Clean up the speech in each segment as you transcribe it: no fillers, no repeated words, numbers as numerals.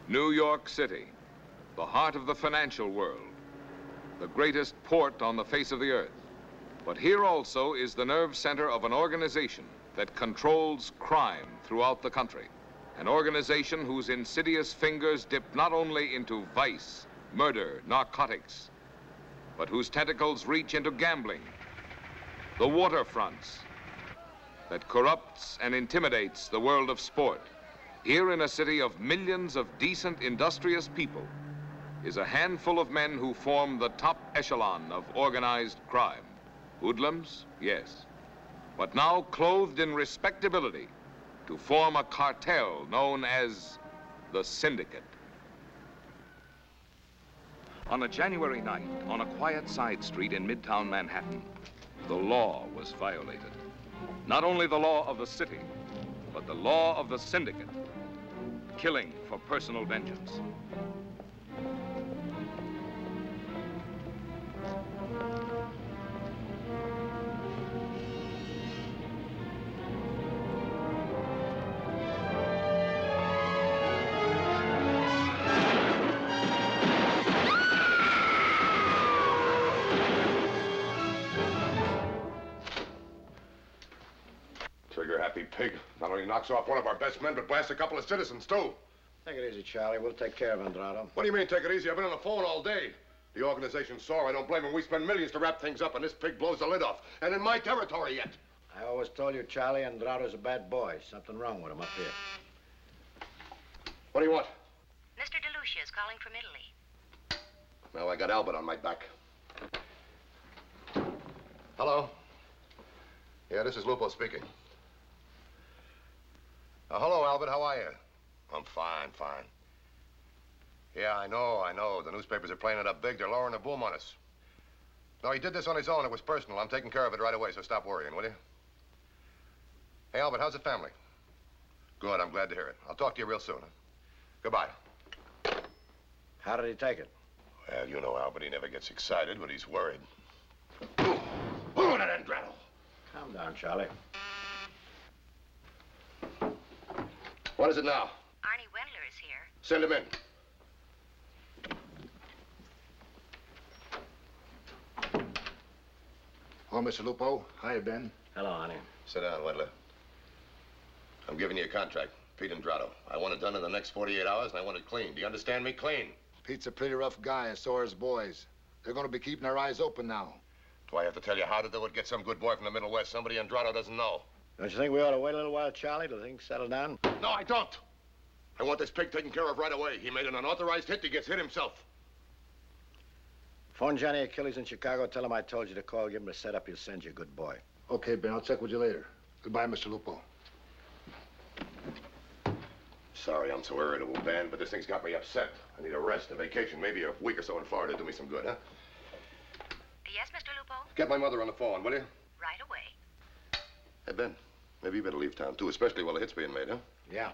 New York City, the heart of the financial world, the greatest port on the face of the earth. But here also is the nerve center of an organization that controls crime throughout the country. An organization whose insidious fingers dip not only into vice, murder, narcotics, but whose tentacles reach into gambling, the waterfronts, that corrupts and intimidates the world of sport. Here in a city of millions of decent, industrious people is a handful of men who form the top echelon of organized crime. Hoodlums, yes, but now clothed in respectability to form a cartel known as the Syndicate. On a January night, on a quiet side street in Midtown Manhattan, the law was violated. Not only the law of the city, but the law of the Syndicate. Killing for personal vengeance. Trigger-happy pig. Not only knocks off one of our best men, but blasts a couple of citizens, too. Take it easy, Charlie. We'll take care of Andrade. What do you mean, take it easy? I've been on the phone all day. The organization's sore. I don't blame them. We spend millions to wrap things up, and this pig blows the lid off. And in my territory yet. I always told you, Charlie, Andrade's a bad boy. Something wrong with him up here. What do you want? Mr. DeLucia is calling from Italy. Well, I got Albert on my back. Hello? Yeah, this is Lupo speaking. Hello, Albert. How are you? I'm fine, fine. Yeah, I know. The newspapers are playing it up big. They're lowering the boom on us. No, he did this on his own. It was personal. I'm taking care of it right away, so stop worrying, will you? Hey, Albert, how's the family? Good, I'm glad to hear it. I'll talk to you real soon. Huh? Goodbye. How did he take it? Well, you know Albert, he never gets excited, but he's worried. Ooh, that Andrade! Calm down, Charlie. What is it now? Arnie Wendler is here. Send him in. Hello, Mr. Lupo. Hi, Ben. Hello, Arnie. Sit down, Wendler. I'm giving you a contract. Pete Andrade. I want it done in the next 48 hours, and I want it clean. Do you understand me? Clean. Pete's a pretty rough guy, and so are his boys. They're going to be keeping their eyes open now. Do I have to tell you how to do it? Get some good boy from the Middle West, somebody Andrade doesn't know. Don't you think we ought to wait a little while, Charlie, till things settle down? No, I don't. I want this pig taken care of right away. He made an unauthorized hit. He gets hit himself. Phone Johnny Achilles in Chicago. Tell him I told you to call. Give him a setup. He'll send you a good boy. Okay, Ben. I'll check with you later. Goodbye, Mr. Lupo. Sorry I'm so irritable, Ben, but this thing's got me upset. I need a rest, a vacation, maybe a week or so in Florida to do me some good, huh? Yes, Mr. Lupo? Get my mother on the phone, will you? Right away. Hey, Ben, maybe you better leave town, too, especially while the hit's being made, huh? Yeah.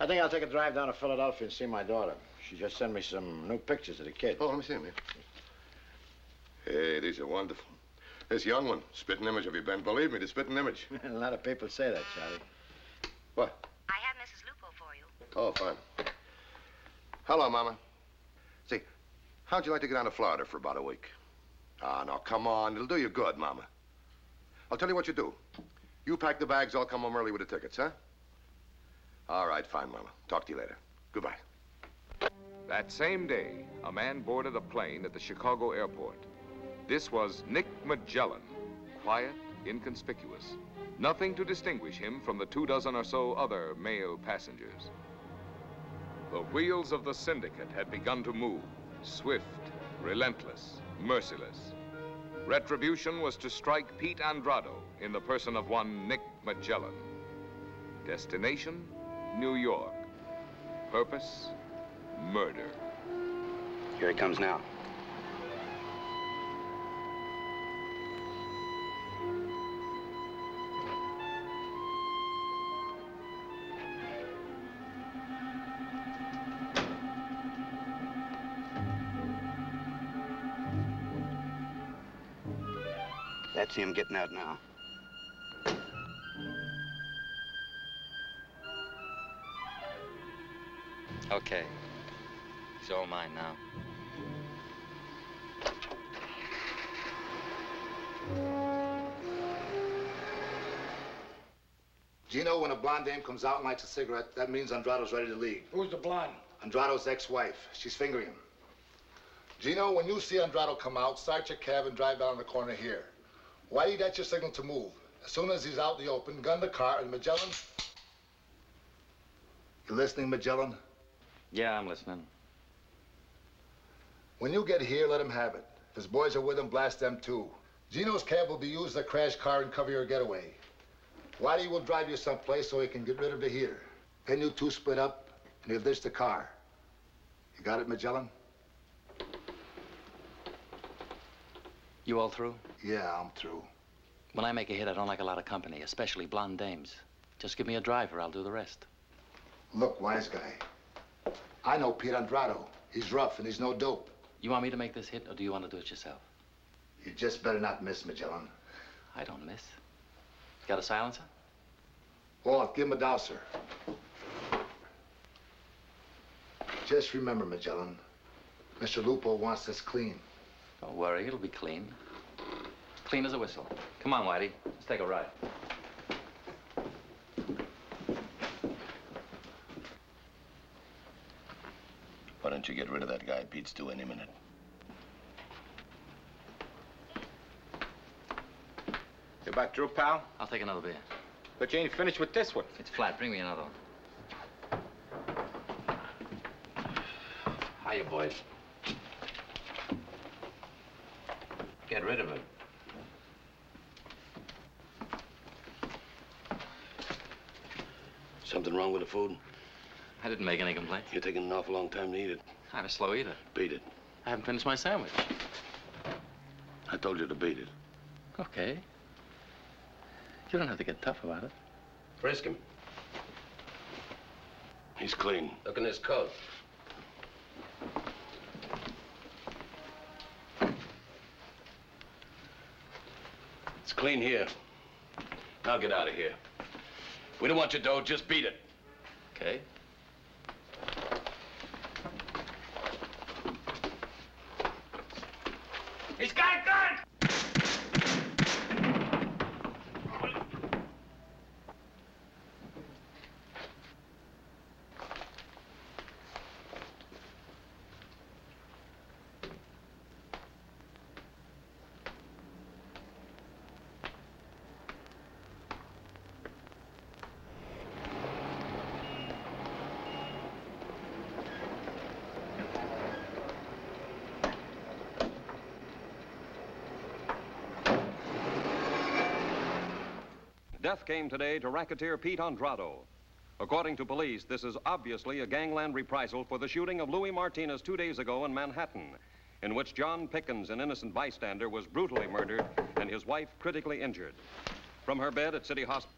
I think I'll take a drive down to Philadelphia and see my daughter. She just sent me some new pictures of the kid. Oh, let me see them, yeah. Hey, these are wonderful. This young one, spitting image of you, Ben. Believe me, the spitting image. A lot of people say that, Charlie. What? I have Mrs. Lupo for you. Oh, fine. Hello, Mama. See, how'd you like to get down to Florida for about a week? Ah, now, come on. It'll do you good, Mama. I'll tell you what you do. You pack the bags, I'll come home early with the tickets, huh? All right, fine, Mama. Talk to you later. Goodbye. That same day, a man boarded a plane at the Chicago airport. This was Nick Magellan, quiet, inconspicuous. Nothing to distinguish him from the 24 or so other male passengers. The wheels of the Syndicate had begun to move, swift, relentless, merciless. Retribution was to strike Pete Andrade in the person of one Nick Magellan. Destination, New York. Purpose, murder. Here he comes now. That's him getting out now. Okay. He's all mine now. Gino, when a blonde dame comes out and lights a cigarette, that means Andrado's ready to leave. Who's the blonde? Andrado's ex-wife. She's fingering him. Gino, when you see Andrado come out, start your cab and drive down the corner here. Whitey, that's your signal to move. As soon as he's out in the open, gun the car, and Magellan... You listening, Magellan? Yeah, I'm listening. When you get here, let him have it. If his boys are with him, blast them too. Gino's cab will be used as a crash car and cover your getaway. Whitey will drive you someplace so he can get rid of the heater. Then you two split up, and he'll ditch the car. You got it, Magellan? You all through? Yeah, I'm through. When I make a hit, I don't like a lot of company, especially blonde dames. Just give me a driver, I'll do the rest. Look, wise guy. I know Pete Andrado. He's rough and he's no dope. You want me to make this hit, or do you want to do it yourself? You just better not miss, Magellan. I don't miss. Got a silencer? Walt, give him a douser. Just remember, Magellan, Mr. Lupo wants this clean. Don't worry, it'll be clean. Clean as a whistle. Come on, Whitey. Let's take a ride. Why don't you get rid of that guy? Pete's due any minute. You back through, pal? I'll take another beer. But you ain't finished with this one. It's flat. Bring me another one. Hiya, boys. Get rid of him. Something wrong with the food? I didn't make any complaints. You're taking an awful long time to eat it. I'm a slow eater. Beat it. I haven't finished my sandwich. I told you to beat it. Okay. You don't have to get tough about it. Frisk him. He's clean. Look in his coat. It's clean here. Now get out of here. We don't want your dough, just beat it. Okay. He's got a gun! Death came today to racketeer Pete Andrado. According to police, this is obviously a gangland reprisal for the shooting of Louis Martinez 2 days ago in Manhattan, in which John Pickens, an innocent bystander, was brutally murdered and his wife critically injured. From her bed at City Hospital.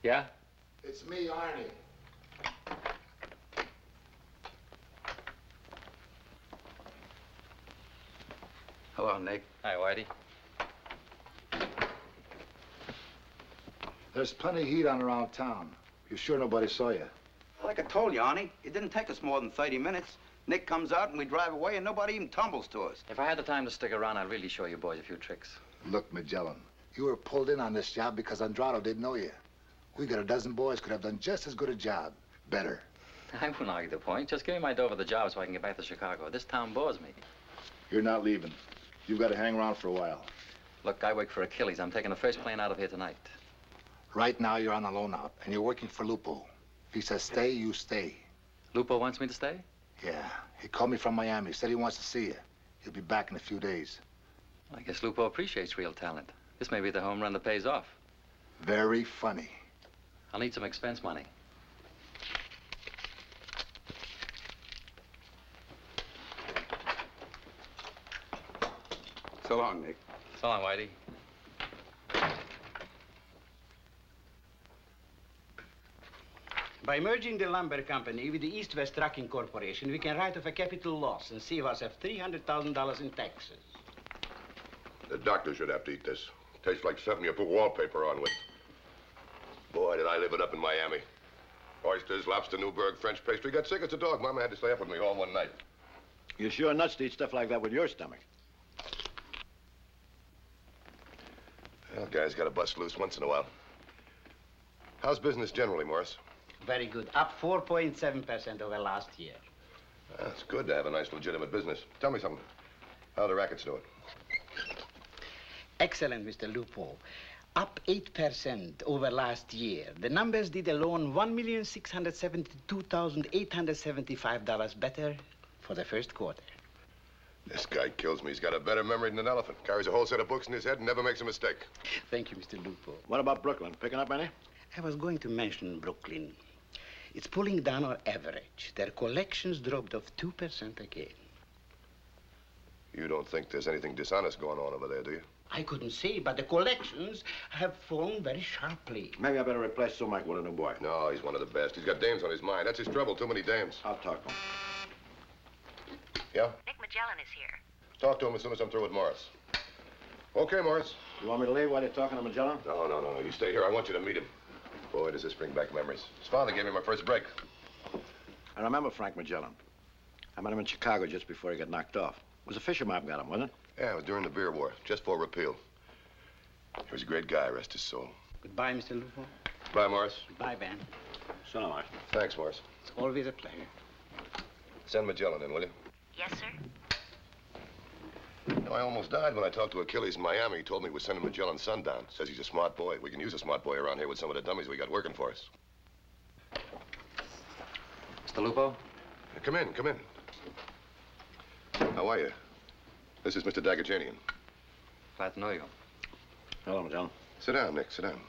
Yeah? It's me, Arnie. Hello, Nick. Hi, Whitey. There's plenty of heat on around town. You sure nobody saw you? Like I told you, Arnie, it didn't take us more than 30 minutes. Nick comes out and we drive away and nobody even tumbles to us. If I had the time to stick around, I'd really show you boys a few tricks. Look, Magellan, you were pulled in on this job because Andrado didn't know you. We got a dozen boys could have done just as good a job. Better. I wouldn't argue the point. Just give me my dough for the job so I can get back to Chicago. This town bores me. You're not leaving. You've got to hang around for a while. Look, I work for Achilles. I'm taking the first plane out of here tonight. Right now, you're on a loan out, and you're working for Lupo. If he says stay, you stay. Lupo wants me to stay? Yeah. He called me from Miami. Said he wants to see you. He'll be back in a few days. I guess Lupo appreciates real talent. This may be the home run that pays off. Very funny. I'll need some expense money. So long, Nick. So long, Whitey. By merging the lumber company with the East-West Trucking Corporation, we can write off a capital loss and save ourselves $300,000 in taxes. The doctor should have to eat this. Tastes like something you put wallpaper on with. Boy, did I live it up in Miami. Oysters, lobster, Newburgh, French pastry. Got sick as a dog. Mama had to stay up with me all one night. You're sure nuts to eat stuff like that with your stomach. Well, guys got to bust loose once in a while. How's business generally, Morris? Very good. Up 4.7% over last year. It's good to have a nice, legitimate business. Tell me something. How are the rackets doing? Excellent, Mr. Lupo. Up 8% over last year. The numbers did alone $1,672,875 better for the first quarter. This guy kills me. He's got a better memory than an elephant. Carries a whole set of books in his head and never makes a mistake. Thank you, Mr. Lupo. What about Brooklyn? Picking up any? I was going to mention Brooklyn. It's pulling down our average. Their collections dropped off 2% again. You don't think there's anything dishonest going on over there, do you? I couldn't say, but the collections have fallen very sharply. Maybe I better replace Sumac with a new boy. No, he's one of the best. He's got dames on his mind. That's his trouble, too many dames. I'll talk to him. Yeah? Nick Magellan is here. Talk to him as soon as I'm through with Morris. Okay, Morris. You want me to leave while you're talking to Magellan? No. You stay here. I want you to meet him. Boy, does this bring back memories. His father gave me my first break. I remember Frank Magellan. I met him in Chicago just before he got knocked off. It was a Fisher mob got him, wasn't it? Yeah, it was during the beer war, just for repeal. He was a great guy, rest his soul. Goodbye, Mr. Lupo. Bye, Morris. Bye, Ben. So am I. Thanks, Morris. It's always a pleasure. Send Magellan in, will you? Yes, sir. You know, I almost died when I talked to Achilles in Miami. He told me we're sending Magellan sundown. Says he's a smart boy. We can use a smart boy around here with some of the dummies we got working for us. Mr. Lupo? Come in. How are you? This is Mr. Dagajanian. Glad to know you. Hello, Magellan. Sit down, Nick, sit down.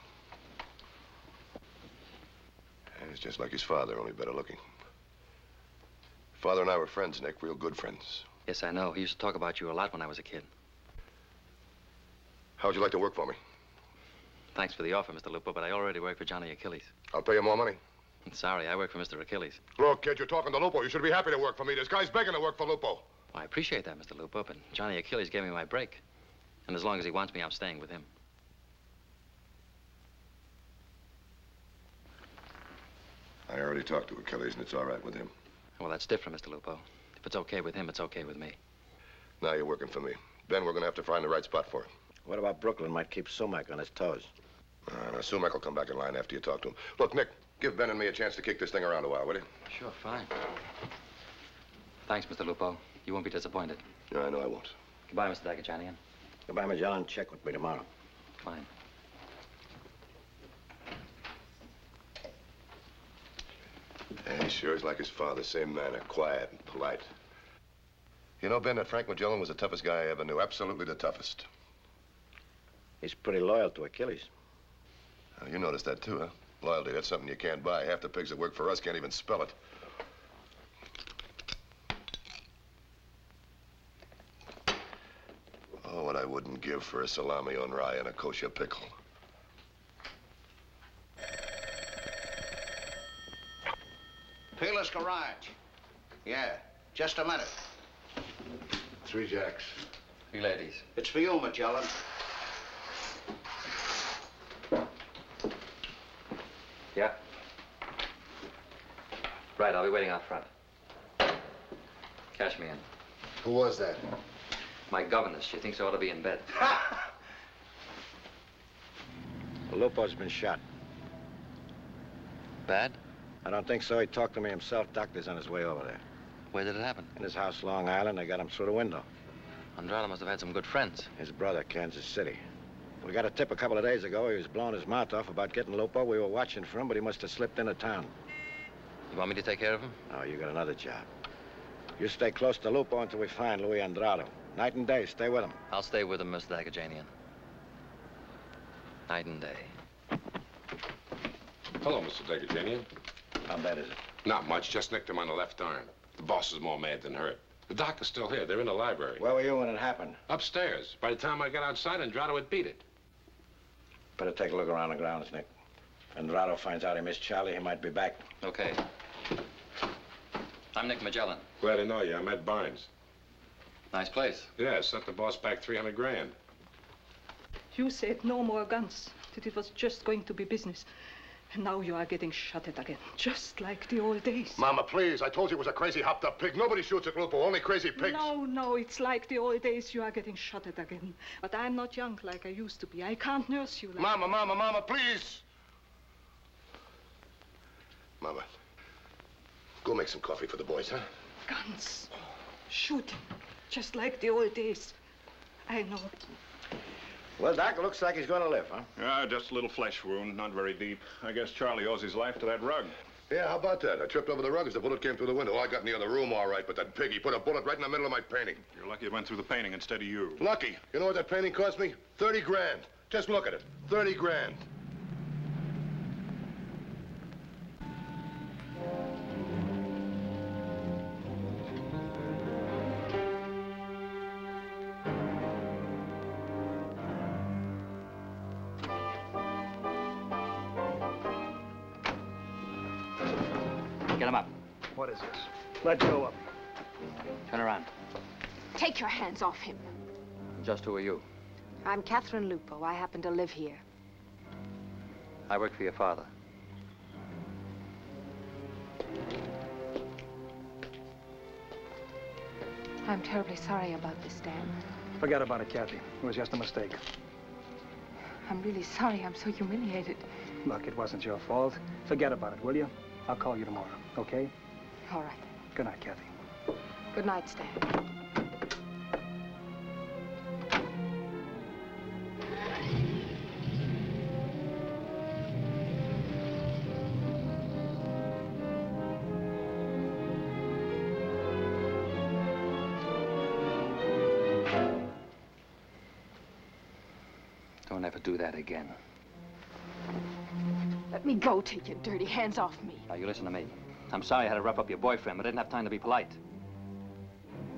He's just like his father, only better looking. Father and I were friends, Nick, real good friends. Yes, I know. He used to talk about you a lot when I was a kid. How'd you like to work for me? Thanks for the offer, Mr. Lupo, but I already work for Johnny Achilles. I'll pay you more money. Sorry, I work for Mr. Achilles. Look, kid, you're talking to Lupo. You should be happy to work for me. This guy's begging to work for Lupo. Well, I appreciate that, Mr. Lupo, but Johnny Achilles gave me my break. And as long as he wants me, I'm staying with him. I already talked to Achilles, and it's all right with him. Well, that's different, Mr. Lupo. If it's okay with him, it's okay with me. Now you're working for me. Ben, we're going to have to find the right spot for it. What about Brooklyn? Might keep Sumac on his toes. Sumac will come back in line after you talk to him. Look, Nick, give Ben and me a chance to kick this thing around a while, will you? Sure, fine. Thanks, Mr. Lupo. You won't be disappointed. No, I know I won't. Goodbye, Mr. Dagajanian. Goodbye, Magellan. Check with me tomorrow. Fine. Yeah, he sure is like his father, same manner, quiet and polite. You know, Ben, that Frank Magellan was the toughest guy I ever knew, absolutely the toughest. He's pretty loyal to Achilles. You noticed that too, huh? Loyalty, that's something you can't buy. Half the pigs that work for us can't even spell it. Oh, what I wouldn't give for a salami on rye and a kosher pickle. Peerless Garage. Yeah, just a minute. 3 jacks. 3 ladies. It's for you, Magellan. Yeah? Right, I'll be waiting out front. Cash me in. Who was that? My governess. She thinks I ought to be in bed. Lupo's been shot. Bad? I don't think so. He talked to me himself. Doctor's on his way over there. Where did it happen? In his house, Long Island. They got him through the window. Andrade must have had some good friends. His brother, Kansas City. We got a tip a couple of days ago. He was blowing his mouth off about getting Lupo. We were watching for him, but he must have slipped into town. You want me to take care of him? No, you got another job. You stay close to Lupo until we find Louis Andrade. Night and day, stay with him. I'll stay with him, Mr. Dagajanian. Night and day. Hello, Mr. Dagajanian. How bad is it? Not much, just nicked him on the left arm. The boss is more mad than hurt. The doctor's still here. They're in the library. Where were you when it happened? Upstairs. By the time I got outside, Andrade had beat it. Better take a look around the grounds, Nick. If Andrade finds out he missed Charlie, he might be back. Okay. I'm Nick Magellan. Glad to know you. I'm Ed Barnes. Nice place. Yeah, sent the boss back 300 grand. You said no more guns, that it was just going to be business. And now you are getting shot at again, just like the old days. Mama, please. I told you it was a crazy hopped-up pig. Nobody shoots at Lupo, only crazy pigs. No, it's like the old days. You are getting shot at again. But I'm not young like I used to be. I can't nurse you like... Mama, please. Mama, go make some coffee for the boys, huh? Guns. Shooting. Just like the old days. I know. Well, Doc, it looks like he's going to live, huh? Yeah, just a little flesh wound, not very deep. I guess Charlie owes his life to that rug. Yeah, how about that? I tripped over the rug as the bullet came through the window. I got in the other room all right, but that pig, he put a bullet right in the middle of my painting. You're lucky it went through the painting instead of you. Lucky. You know what that painting cost me? 30 grand. Just look at it. 30 grand. Get him up. What is this? Let Joe up. Turn around. Take your hands off him. Just who are you? I'm Catherine Lupo. I happen to live here. I work for your father. I'm terribly sorry about this, Dan. Forget about it, Kathy. It was just a mistake. I'm really sorry. I'm so humiliated. Look, it wasn't your fault. Forget about it, will you? I'll call you tomorrow, okay? All right. Good night, Kathy. Good night, Stan. Don't ever do that again. Let me go. Take your dirty hands off me. Now, you listen to me. I'm sorry I had to rough up your boyfriend, but I didn't have time to be polite.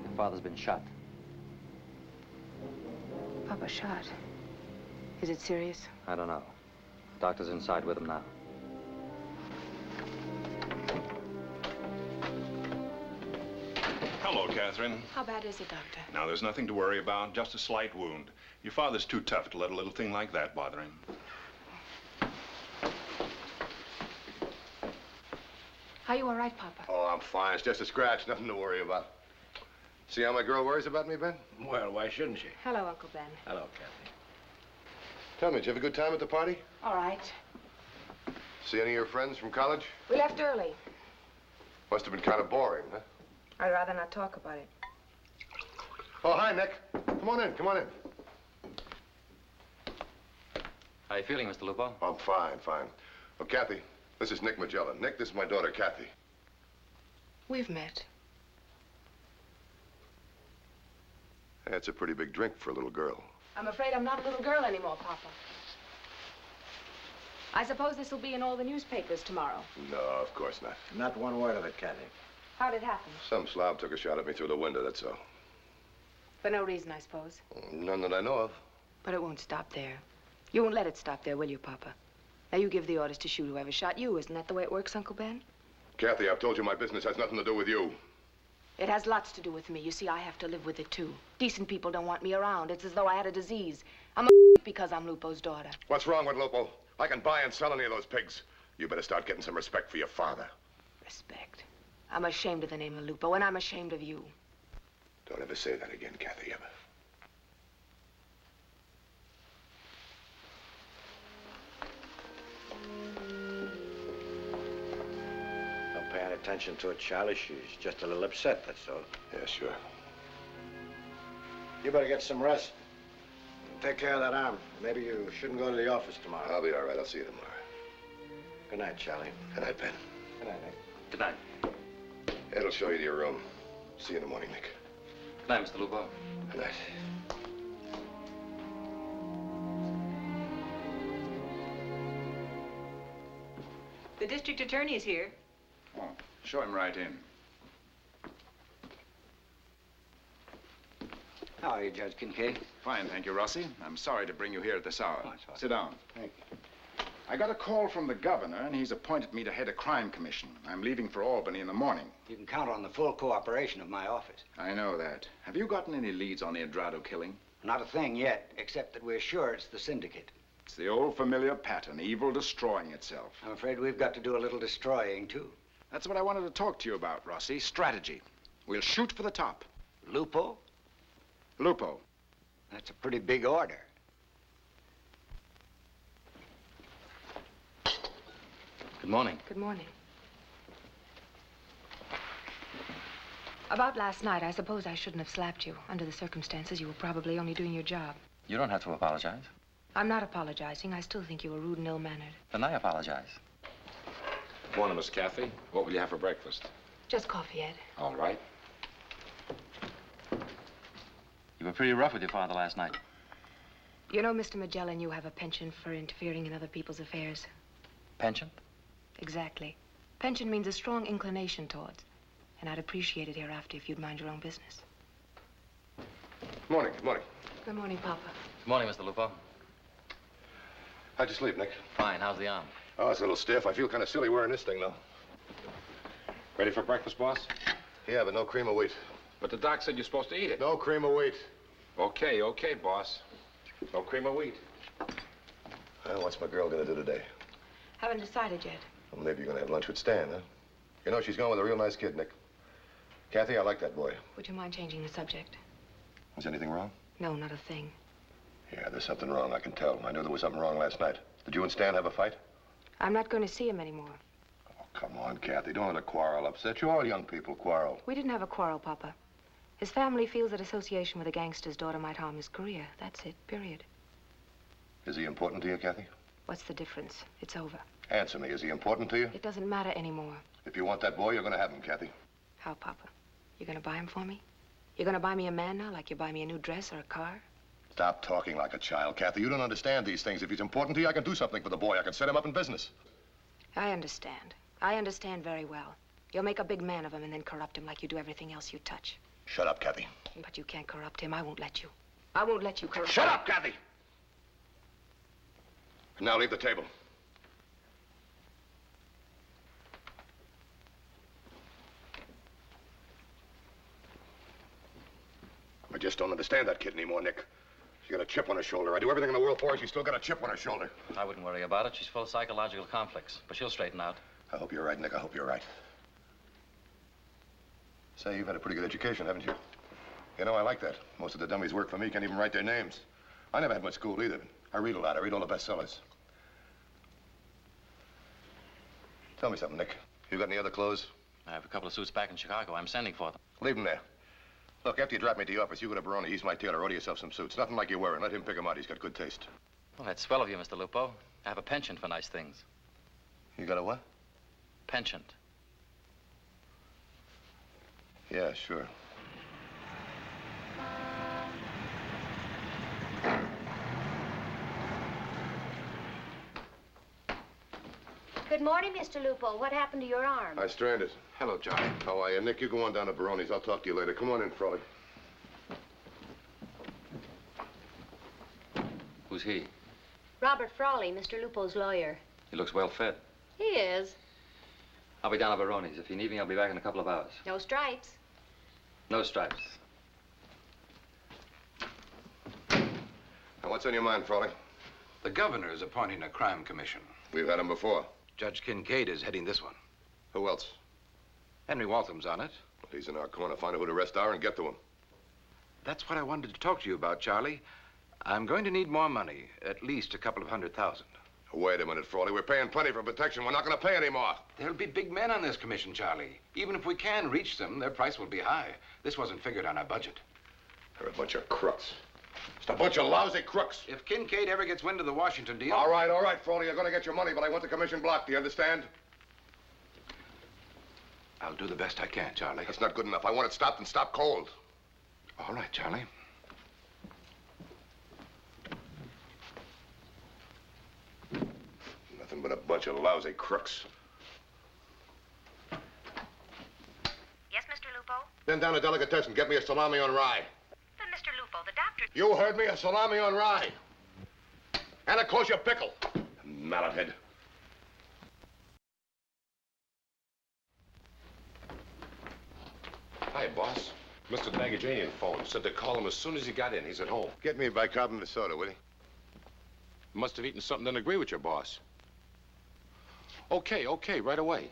Your father's been shot. Papa shot. Is it serious? I don't know. Doctor's inside with him now. Hello, Catherine. How bad is it, Doctor? Now, there's nothing to worry about, just a slight wound. Your father's too tough to let a little thing like that bother him. Are you all right, Papa? Oh, I'm fine. It's just a scratch. Nothing to worry about. See how my girl worries about me, Ben? Well, why shouldn't she? Hello, Uncle Ben. Hello, Kathy. Tell me, did you have a good time at the party? All right. See any of your friends from college? We left early. Must have been kind of boring, huh? I'd rather not talk about it. Oh, hi, Nick. Come on in, come on in. How you feeling, Mr. Lupo? I'm fine, fine. Oh, Kathy, this is Nick Magellan. Nick, this is my daughter, Kathy. We've met. That's a pretty big drink for a little girl. I'm afraid I'm not a little girl anymore, Papa. I suppose this will be in all the newspapers tomorrow. No, of course not. Not one word of it, Kathy. How'd it happen? Some slob took a shot at me through the window, that's all. For no reason, I suppose. None that I know of. But it won't stop there. You won't let it stop there, will you, Papa? Now, you give the orders to shoot whoever shot you. Isn't that the way it works, Uncle Ben? Kathy, I've told you my business has nothing to do with you. It has lots to do with me. You see, I have to live with it, too. Decent people don't want me around. It's as though I had a disease. I'm a because I'm Lupo's daughter. What's wrong with Lupo? I can buy and sell any of those pigs. You better start getting some respect for your father. Respect. I'm ashamed of the name of Lupo, and I'm ashamed of you. Don't ever say that again, Kathy, ever. Don't pay any attention to it, Charlie. She's just a little upset, that's all. Yeah, sure. You better get some rest. Take care of that arm. Maybe you shouldn't go to the office tomorrow. I'll be all right. I'll see you tomorrow. Good night, Charlie. Good night, Ben. Good night, Nick. Good night. Ed'll show you to your room. See you in the morning, Nick. Good night, Mr. Lupo. Good night. The district attorney is here. Oh, show him right in. How are you, Judge Kincaid? Fine, thank you, Rossi. I'm sorry to bring you here at this hour. Oh, it's all right. Sit down. Thank you. I got a call from the governor, and he's appointed me to head a crime commission. I'm leaving for Albany in the morning. You can count on the full cooperation of my office. I know that. Have you gotten any leads on the Andrado killing? Not a thing yet, except that we're sure it's the syndicate. It's the old familiar pattern, evil destroying itself. I'm afraid we've got to do a little destroying, too. That's what I wanted to talk to you about, Rossi. Strategy. We'll shoot for the top. Lupo? Lupo. That's a pretty big order. Good morning. Good morning. About last night, I suppose I shouldn't have slapped you. Under the circumstances, you were probably only doing your job. You don't have to apologize. I'm not apologizing. I still think you were rude and ill-mannered. Then I apologize. Morning, Miss Kathy. What will you have for breakfast? Just coffee, Ed. All right. You were pretty rough with your father last night. You know, Mr. Magellan, you have a penchant for interfering in other people's affairs. Penchant? Exactly. Penchant means a strong inclination towards. And I'd appreciate it hereafter if you'd mind your own business. Morning, good morning. Good morning, Papa. Good morning, Mr. Lupo. How'd you sleep, Nick? Fine. How's the arm? Oh, it's a little stiff. I feel kind of silly wearing this thing, though. Ready for breakfast, boss? Yeah, but no cream of wheat. But the doc said you're supposed to eat it. No cream of wheat. Okay, okay, boss. No cream of wheat. Well, what's my girl gonna do today? Haven't decided yet. Well, maybe you're gonna have lunch with Stan, huh? You know, she's going with a real nice kid, Nick. Kathy, I like that boy. Would you mind changing the subject? Is anything wrong? No, not a thing. Yeah, there's something wrong, I can tell. I knew there was something wrong last night. Did you and Stan have a fight? I'm not going to see him anymore. Oh, come on, Kathy. Don't let a quarrel upset you. All young people quarrel. We didn't have a quarrel, Papa. His family feels that association with a gangster's daughter might harm his career. That's it, period. Is he important to you, Kathy? What's the difference? It's over. Answer me. Is he important to you? It doesn't matter anymore. If you want that boy, you're gonna have him, Kathy. How, Papa? You're gonna buy him for me? You're gonna buy me a man now, like you buy me a new dress or a car? Stop talking like a child, Kathy. You don't understand these things. If he's important to you, I can do something for the boy. I can set him up in business. I understand. I understand very well. You'll make a big man of him and then corrupt him like you do everything else you touch. Shut up, Kathy. But you can't corrupt him. I won't let you. I won't let you corrupt Shut up, Kathy! And now leave the table. I just don't understand that kid anymore, Nick. She got a chip on her shoulder. I do everything in the world for her. She's still got a chip on her shoulder. I wouldn't worry about it. She's full of psychological conflicts, but she'll straighten out. I hope you're right, Nick. I hope you're right. Say, you've had a pretty good education, haven't you? You know, I like that. Most of the dummies work for me can't even write their names. I never had much school either. I read a lot. I read all the bestsellers. Tell me something, Nick. You got any other clothes? I have a couple of suits back in Chicago. I'm sending for them. Leave them there. Look, after you drop me to the office, you go to Baroni. He's my tailor. Order yourself some suits. Nothing like you're wearing. Let him pick them out. He's got good taste. Well, that's swell of you, Mr. Lupo. I have a penchant for nice things. You got a what? Penchant. Yeah, sure. Good morning, Mr. Lupo. What happened to your arm? I stranded. Hello, Johnny. How are you? Nick, you go on down to Baroni's. I'll talk to you later. Come on in, Frawley. Who's he? Robert Frawley, Mr. Lupo's lawyer. He looks well fed. He is. I'll be down at Baroni's. If you need me, I'll be back in a couple of hours. No stripes. No stripes. Now, what's on your mind, Frawley? The governor is appointing a crime commission. We've had him before. Judge Kincaid is heading this one. Who else? Henry Waltham's on it. Well, he's in our corner. Find out who the rest are and get to him. That's what I wanted to talk to you about, Charlie. I'm going to need more money, at least a couple of $100,000. Wait a minute, Frawley. We're paying plenty for protection. We're not going to pay any more. There'll be big men on this commission, Charlie. Even if we can reach them, their price will be high. This wasn't figured on our budget. They're a bunch of crooks. Just a bunch of lousy crooks. If Kincaid ever gets wind of the Washington deal... All right, Frawley. You're going to get your money, but I want the commission blocked. Do you understand? I'll do the best I can, Charlie. That's not good enough. I want it stopped and stopped cold. All right, Charlie. Nothing but a bunch of lousy crooks. Yes, Mr. Lupo? Then down to Delicatessen. Get me a salami on rye. But, Mr. Lupo, the doctor... You heard me, a salami on rye. And a kosher pickle. Mallet head. Hi, boss. Mr. Dagajanian phoned. Said to call him as soon as he got in. He's at home. Get me a bicarbonate of soda, will you? Must have eaten something that didn't agree with your boss. Okay, right away.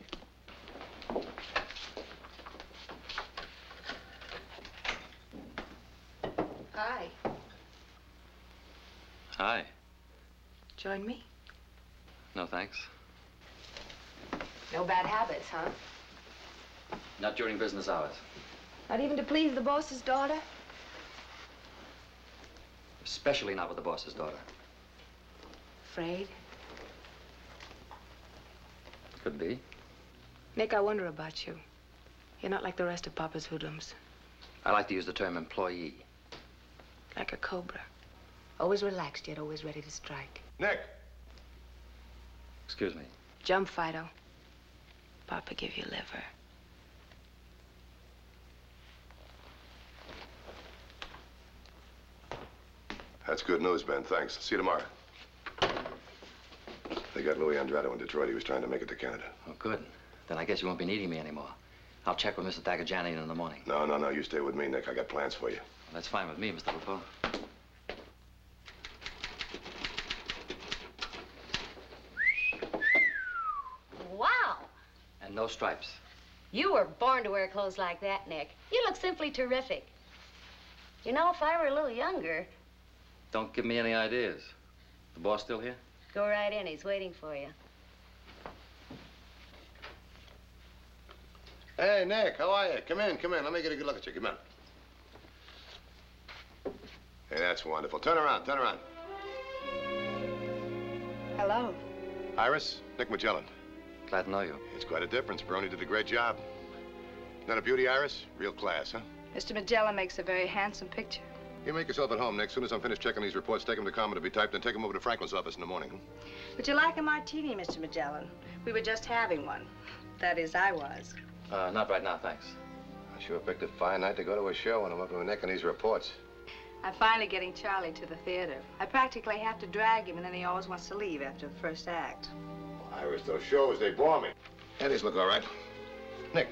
Hi. Hi. Join me? No, thanks. No bad habits, huh? Not during business hours. Not even to please the boss's daughter? Especially not with the boss's daughter. Afraid? Could be. Nick, I wonder about you. You're not like the rest of Papa's hoodlums. I like to use the term employee. Like a cobra. Always relaxed, yet always ready to strike. Nick! Excuse me. Jump, Fido. Papa give you liver. That's good news, Ben. Thanks. See you tomorrow. They got Louis Andrade in Detroit. He was trying to make it to Canada. Oh, good. Then I guess you won't be needing me anymore. I'll check with Mr. Dagajanian in the morning. No. You stay with me, Nick. I got plans for you. Well, that's fine with me, Mr. Lupo. Wow. And no stripes. You were born to wear clothes like that, Nick. You look simply terrific. You know, if I were a little younger... Don't give me any ideas. The boss still here? Go right in. He's waiting for you. Hey, Nick, how are you? Come in. Let me get a good look at you. Come in. Hey, that's wonderful. Turn around. Hello. Iris, Nick Magellan. Glad to know you. It's quite a difference. Brony did a great job. Isn't that a beauty, Iris? Real class, huh? Mr. Magellan makes a very handsome picture. You make yourself at home, Nick. As soon as I'm finished checking these reports, take them to Carmen to be typed and take them over to Franklin's office in the morning. Would you like a martini, Mr. Magellan? We were just having one. That is, I was. Not right now, thanks. I sure picked a fine night to go to a show when I'm up to my neck in these reports. I'm finally getting Charlie to the theater. I practically have to drag him, and then he always wants to leave after the first act. Oh, Iris, those shows, they bore me. Yeah, these look all right. Nick,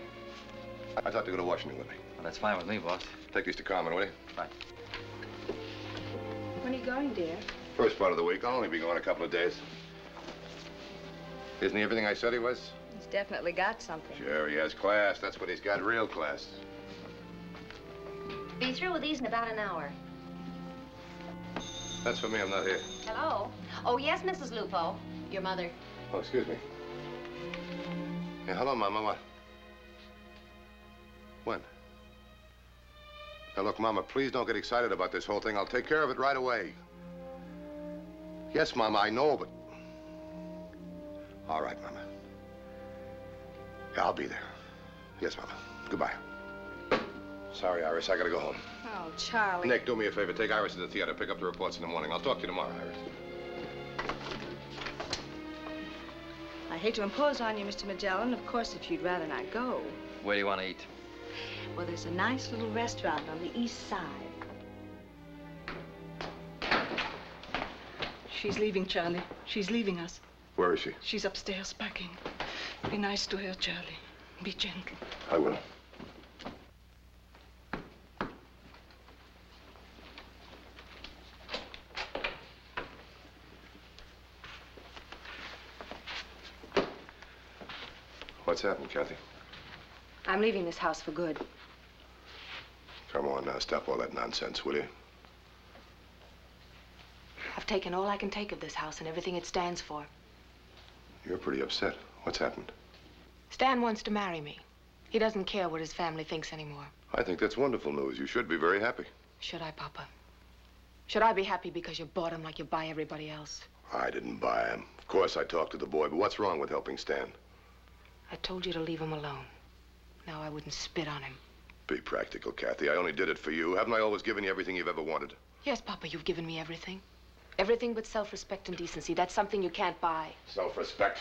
I thought to go to Washington with me. Well, that's fine with me, boss. Take these to Carmen, will you? Right. When are you going, dear? First part of the week. I'll only be going a couple of days. Isn't he everything I said he was? He's definitely got something. Sure, he has class. That's what he's got, real class. Be through with these in about an hour. That's for me. I'm not here. Hello? Oh, yes, Mrs. Lupo. Your mother. Oh, excuse me. Yeah, hello, Mama. What? When? Now, look, Mama, please don't get excited about this whole thing. I'll take care of it right away. Yes, Mama, I know, but... All right, Mama. Yeah, I'll be there. Yes, Mama. Goodbye. Sorry, Iris. I gotta go home. Oh, Charlie. Nick, do me a favor. Take Iris to the theater. Pick up the reports in the morning. I'll talk to you tomorrow, Iris. I hate to impose on you, Mr. Magellan. Of course, if you'd rather not go. Where do you want to eat? Well, there's a nice little restaurant on the east side. She's leaving, Charlie. She's leaving us. Where is she? She's upstairs packing. Be nice to her, Charlie. Be gentle. I will. What's happened, Kathy? I'm leaving this house for good. Come on now, stop all that nonsense, will you? I've taken all I can take of this house and everything it stands for. You're pretty upset. What's happened? Stan wants to marry me. He doesn't care what his family thinks anymore. I think that's wonderful news. You should be very happy. Should I, Papa? Should I be happy because you bought him like you buy everybody else? I didn't buy him. Of course I talked to the boy, but what's wrong with helping Stan? I told you to leave him alone. Now I wouldn't spit on him. Be practical, Kathy. I only did it for you. Haven't I always given you everything you've ever wanted? Yes, Papa, you've given me everything. Everything but self-respect and decency. That's something you can't buy. Self-respect?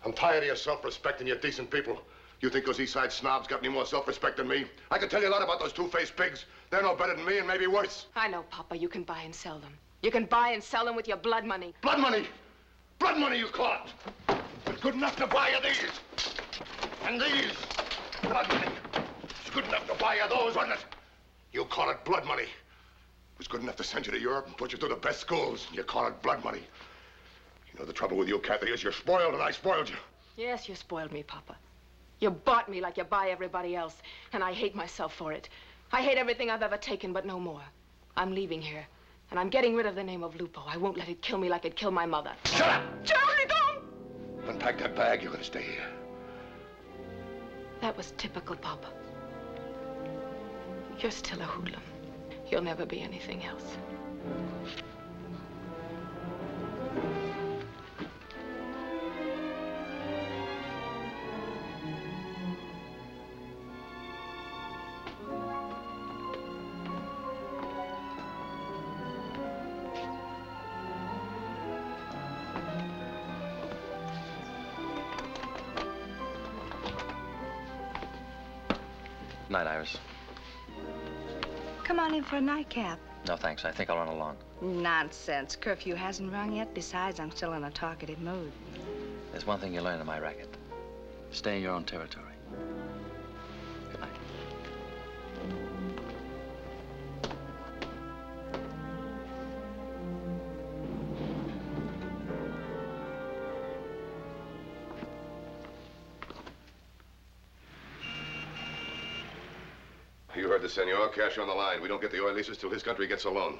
I'm tired of your self-respect and your decent people. You think those East Side snobs got any more self-respect than me? I can tell you a lot about those two-faced pigs. They're no better than me and maybe worse. I know, Papa. You can buy and sell them. You can buy and sell them with your blood money. Blood money? Blood money, you call it? It's good enough to buy you these. And these. Blood money. It's good enough to buy you those, wasn't it? You call it blood money. It was good enough to send you to Europe and put you through the best schools. You call it blood money. You know the trouble with you, Kathy, is you're spoiled, and I spoiled you. Yes, you spoiled me, Papa. You bought me like you buy everybody else, and I hate myself for it. I hate everything I've ever taken, but no more. I'm leaving here, and I'm getting rid of the name of Lupo. I won't let it kill me like it killed my mother. Shut up! Charlie, don't! Unpack that bag. You're gonna stay here. That was typical, Papa. You're still a hoodlum. You'll never be anything else. Night, Iris. Come on in for a nightcap. No, thanks. I think I'll run along. Nonsense. Curfew hasn't rung yet. Besides, I'm still in a talkative mood. There's one thing you learn in my racket. Stay in your own territory. Good night. You heard the senor. Cash on the line. We don't get the oil leases till his country gets a loan.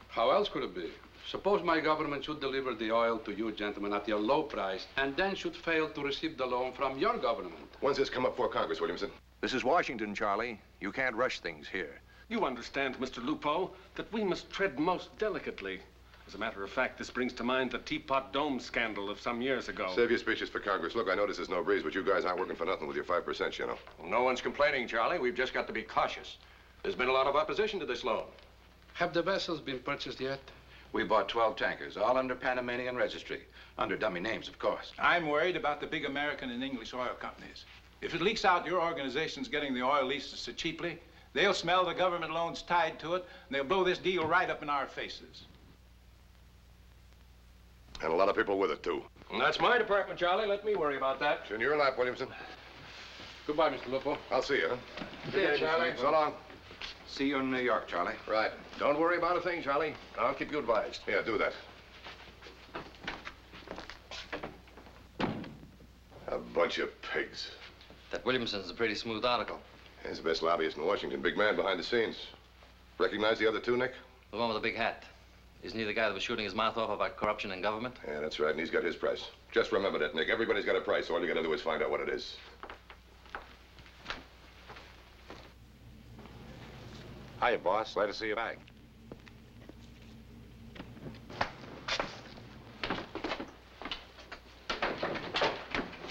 How else could it be? Suppose my government should deliver the oil to you gentlemen at your low price and then should fail to receive the loan from your government. When's this come up for Congress, Williamson? This is Washington, Charlie. You can't rush things here. You understand, Mr. Lupo, that we must tread most delicately. As a matter of fact, this brings to mind the Teapot Dome scandal of some years ago. Save your speeches for Congress. Look, I know this is no breeze, but you guys aren't working for nothing with your 5%, you know. Well, no one's complaining, Charlie. We've just got to be cautious. There's been a lot of opposition to this loan. Have the vessels been purchased yet? We bought 12 tankers, all under Panamanian registry. Under dummy names, of course. I'm worried about the big American and English oil companies. If it leaks out your organization's getting the oil leases so cheaply, they'll smell the government loans tied to it, and they'll blow this deal right up in our faces. And a lot of people with it, too. And that's my department, Charlie. Let me worry about that. It's in your lap, Williamson. Goodbye, Mr. Lupo. I'll see you, huh? See you, Charlie. So long. See you in New York, Charlie. Right. Don't worry about a thing, Charlie. I'll keep you advised. Yeah, do that. A bunch of pigs. That Williamson's a pretty smooth article. He's the best lobbyist in Washington. Big man behind the scenes. Recognize the other two, Nick? The one with the big hat. Isn't he the guy that was shooting his mouth off about corruption in government? Yeah, that's right, and he's got his price. Just remember that, Nick. Everybody's got a price. All you gotta do is find out what it is. Hiya, boss. Glad to see you back.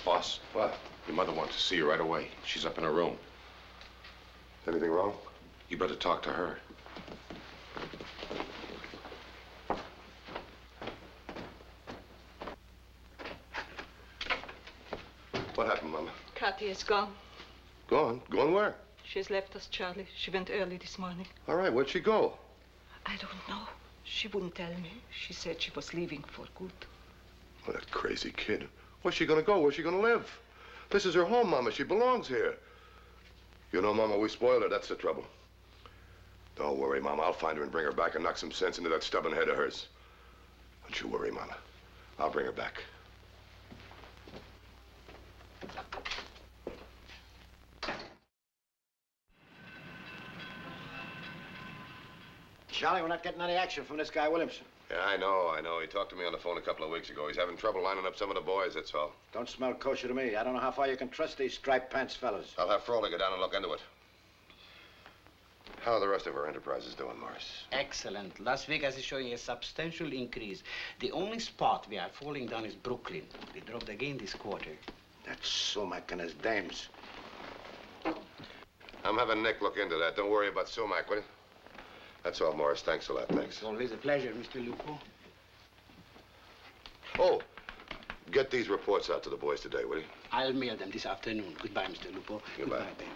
Boss. What? Your mother wants to see you right away. She's up in her room. Anything wrong? You better talk to her. What happened, Mama? Kathy is gone. Gone? Gone where? She's left us, Charlie. She went early this morning. All right, where'd she go? I don't know. She wouldn't tell me. She said she was leaving for good. Well, that crazy kid. Where's she gonna go? Where's she gonna live? This is her home, Mama. She belongs here. You know, Mama, we spoiled her. That's the trouble. Don't worry, Mama. I'll find her and bring her back and knock some sense into that stubborn head of hers. Don't you worry, Mama. I'll bring her back. Charlie, we're not getting any action from this guy Williamson. Yeah, I know. He talked to me on the phone a couple of weeks ago. He's having trouble lining up some of the boys, that's all. Don't smell kosher to me. I don't know how far you can trust these striped pants fellas. I'll have Frawley go down and look into it. How are the rest of our enterprises doing, Morris? Excellent. Las Vegas is showing a substantial increase. The only spot we are falling down is Brooklyn. We dropped again this quarter. That's Sumac and his dames. I'm having Nick look into that. Don't worry about Sumac, will you? That's all, Morris. Thanks a lot. Thanks. It's always a pleasure, Mr. Lupo. Oh, get these reports out to the boys today, will you? I'll mail them this afternoon. Goodbye, Mr. Lupo. Goodbye. Ben.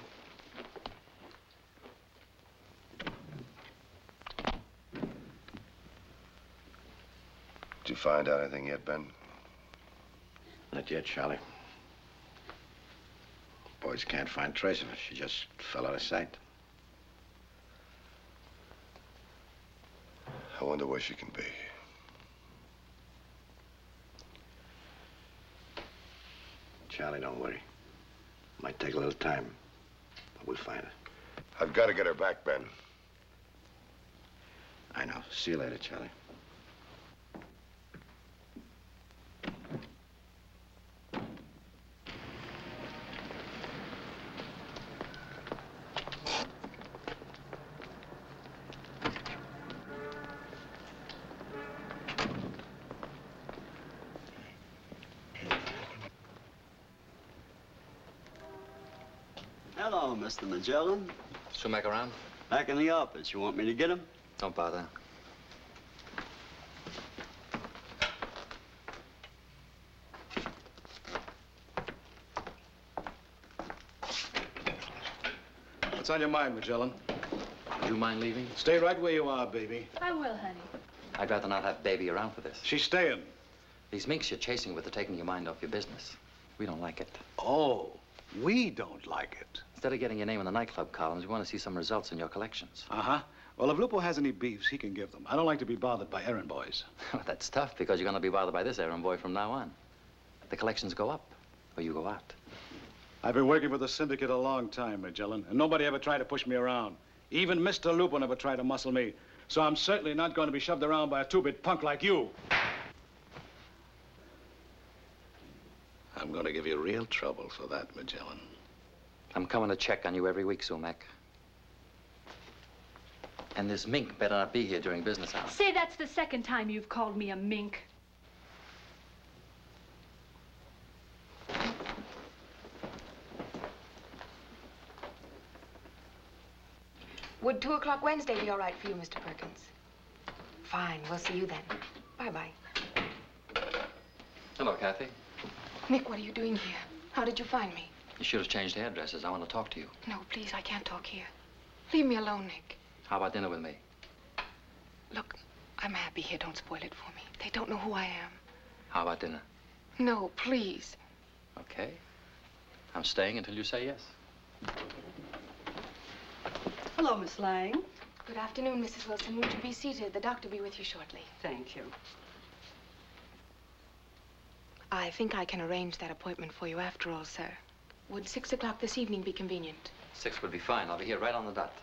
Did you find out anything yet, Ben? Not yet, Charlie. Boys can't find trace of her. She just fell out of sight. I wonder where she can be. Charlie, don't worry. Might take a little time, but we'll find her. I've got to get her back, Ben. I know. See you later, Charlie. Hello, Mr. Magellan. Sumac around? Back in the office. You want me to get him? Don't bother. What's on your mind, Magellan? Do you mind leaving? Stay right where you are, baby. I will, honey. I'd rather not have Baby around for this. She's staying. These minks you're chasing with are taking your mind off your business. We don't like it. Oh, we don't like it. Instead of getting your name in the nightclub columns, we want to see some results in your collections. Uh-huh. Well, if Lupo has any beefs, he can give them. I don't like to be bothered by errand boys. That's tough, because you're going to be bothered by this errand boy from now on. The collections go up, or you go out. I've been working for the syndicate a long time, Magellan, and nobody ever tried to push me around. Even Mr. Lupo never tried to muscle me. So I'm certainly not going to be shoved around by a two-bit punk like you. I'm going to give you real trouble for that, Magellan. I'm coming to check on you every week, Sumac. And this mink better not be here during business hours. Say, that's the second time you've called me a mink. Would 2 o'clock Wednesday be all right for you, Mr. Perkins? Fine, we'll see you then. Bye-bye. Hello, Kathy. Nick, what are you doing here? How did you find me? You should have changed addresses. I want to talk to you. No, please, I can't talk here. Leave me alone, Nick. How about dinner with me? Look, I'm happy here. Don't spoil it for me. They don't know who I am. How about dinner? No, please. Okay. I'm staying until you say yes. Hello, Miss Lang. Good afternoon, Mrs. Wilson. Won't you be seated? The doctor will be with you shortly. Thank you. I think I can arrange that appointment for you after all, sir. Would 6 o'clock this evening be convenient? 6 would be fine. I'll be here right on the dot.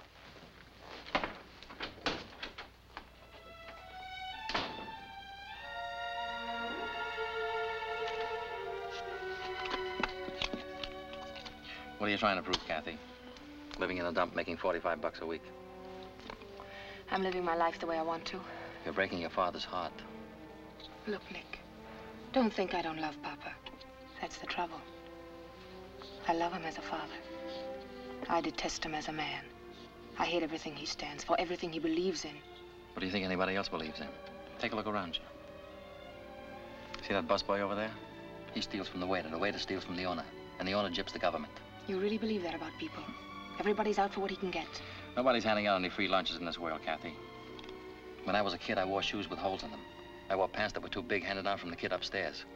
What are you trying to prove, Kathy? Living in a dump, making $45 a week. I'm living my life the way I want to. You're breaking your father's heart. Look, Nick, don't think I don't love Papa. That's the trouble. I love him as a father. I detest him as a man. I hate everything he stands for, everything he believes in. What do you think anybody else believes in? Take a look around you. See that busboy over there? He steals from the waiter steals from the owner, and the owner gyps the government. You really believe that about people? Everybody's out for what he can get. Nobody's handing out any free lunches in this world, Kathy. When I was a kid, I wore shoes with holes in them. I wore pants that were too big, handed down from the kid upstairs.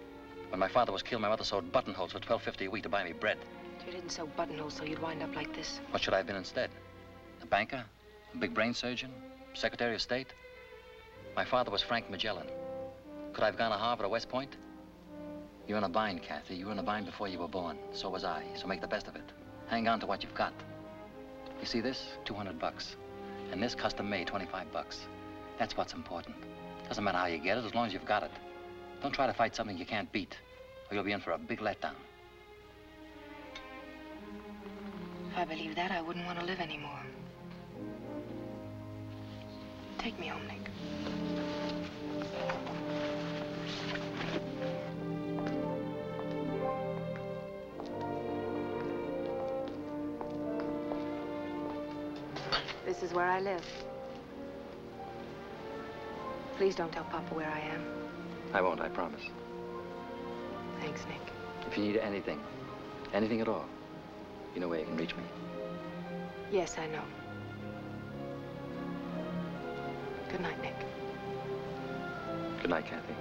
When my father was killed, my mother sewed buttonholes for $12.50 a week to buy me bread. You didn't sew buttonholes so you'd wind up like this. What should I have been instead? A banker? A big brain surgeon? Secretary of State? My father was Frank Magellan. Could I have gone to Harvard or West Point? You're in a bind, Kathy. You were in a bind before you were born. So was I. So make the best of it. Hang on to what you've got. You see this? $200. And this custom-made, $25. That's what's important. Doesn't matter how you get it, as long as you've got it. Don't try to fight something you can't beat, or you'll be in for a big letdown. If I believed that, I wouldn't want to live anymore. Take me home, Nick. This is where I live. Please don't tell Papa where I am. I won't, I promise. Thanks, Nick. If you need anything at all, you know where you can reach me. Yes, I know. Good night, Nick. Good night, Kathy.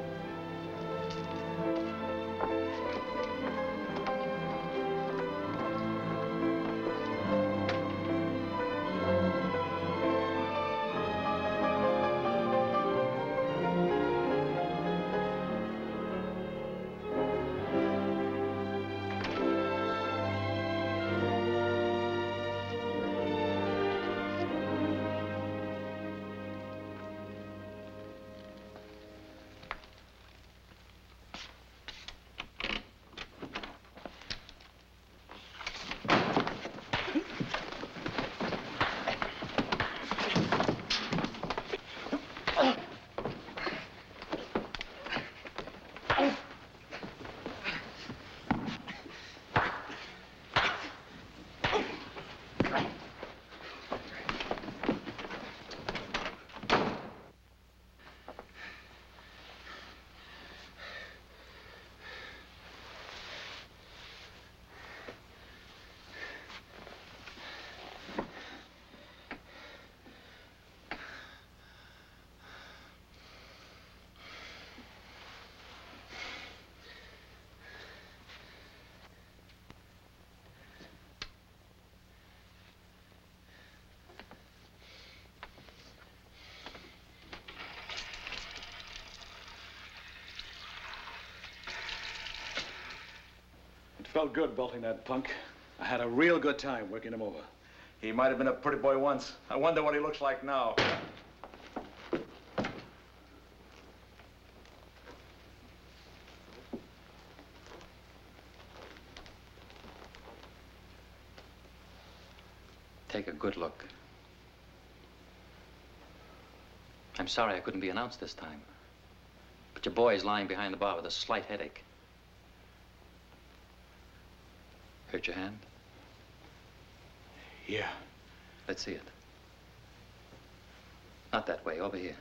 felt good belting that punk. I had a real good time working him over. He might have been a pretty boy once. I wonder what he looks like now. Take a good look. I'm sorry I couldn't be announced this time. But your boy is lying behind the bar with a slight headache. Hurt your hand? Yeah. Let's see it. Not that way, over here.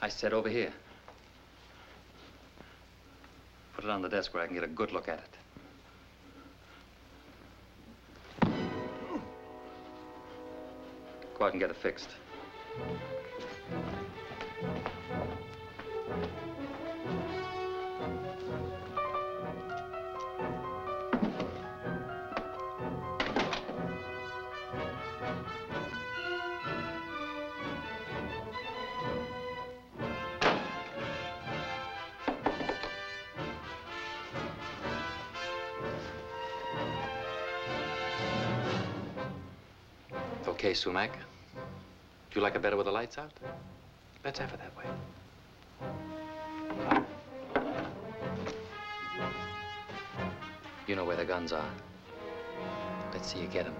I said over here. Put it on the desk where I can get a good look at it. Go out and get it fixed. Okay, Sumac. Do you like it better with the lights out? Let's have it that way. You know where the guns are. Let's see you get them.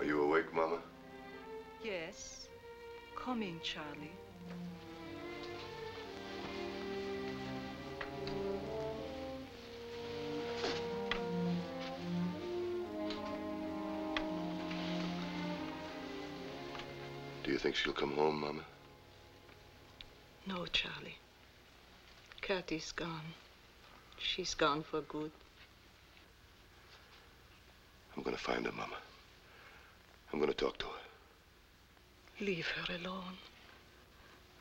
Are you awake, Mama? Yes. Come in, Charlie. Do you think she'll come home, Mama? No, Charlie. Kathy's gone. She's gone for good. I'm gonna find her, Mama. I'm gonna talk to her. Leave her alone.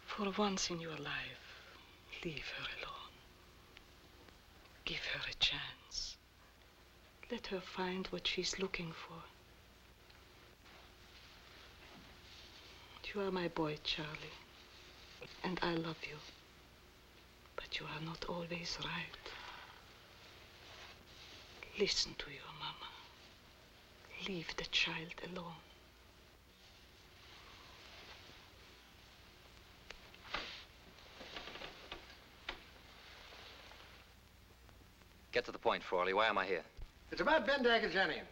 For once in your life, leave her alone. Give her a chance. Let her find what she's looking for. You are my boy, Charlie. And I love you. But you are not always right. Listen to your mama. Leave the child alone. Get to the point, Frawley. Why am I here? It's about Ben Dagajanian.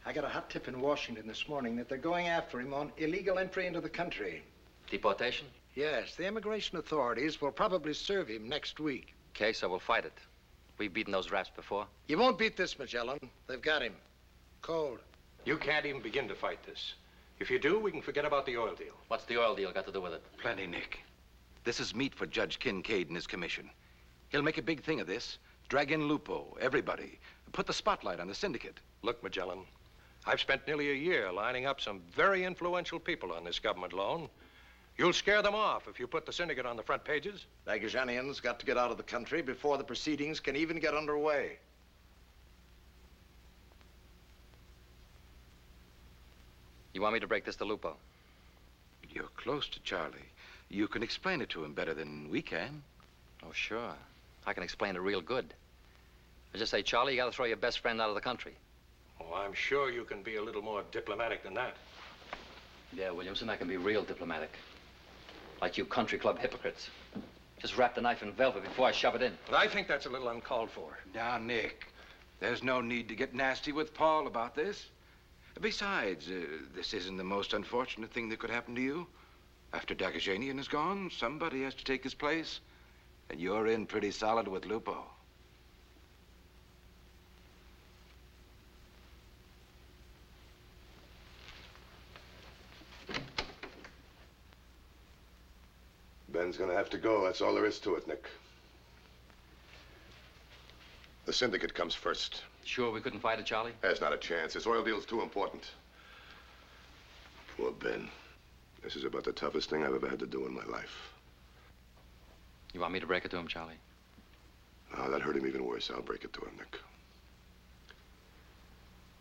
I got a hot tip in Washington this morning that they're going after him on illegal entry into the country. Deportation? Yes, the immigration authorities will probably serve him next week. Okay, so we'll fight it. We've beaten those raps before. You won't beat this, Magellan. They've got him. Cold. You can't even begin to fight this. If you do, we can forget about the oil deal. What's the oil deal got to do with it? Plenty, Nick. This is meat for Judge Kincaid and his commission. He'll make a big thing of this. Drag in Lupo, everybody. Put the spotlight on the syndicate. Look, Magellan, I've spent nearly a year lining up some very influential people on this government loan. You'll scare them off if you put the syndicate on the front pages. Dagajanian's got to get out of the country before the proceedings can even get underway. You want me to break this to Lupo? You're close to Charlie. You can explain it to him better than we can. Oh, sure. I can explain it real good. I just say, Charlie, you gotta throw your best friend out of the country. Oh, I'm sure you can be a little more diplomatic than that. Yeah, Williamson, I can be real diplomatic. Like you country club hypocrites. Just wrap the knife in velvet before I shove it in. But I think that's a little uncalled for. Now, Nick, there's no need to get nasty with Paul about this. Besides, this isn't the most unfortunate thing that could happen to you. After Dagajanian is gone, somebody has to take his place. And you're in pretty solid with Lupo. Ben's gonna have to go. That's all there is to it, Nick. The syndicate comes first. Sure we couldn't fight it, Charlie? There's not a chance. This oil deal's too important. Poor Ben. This is about the toughest thing I've ever had to do in my life. You want me to break it to him, Charlie? No, that hurt him even worse. I'll break it to him, Nick.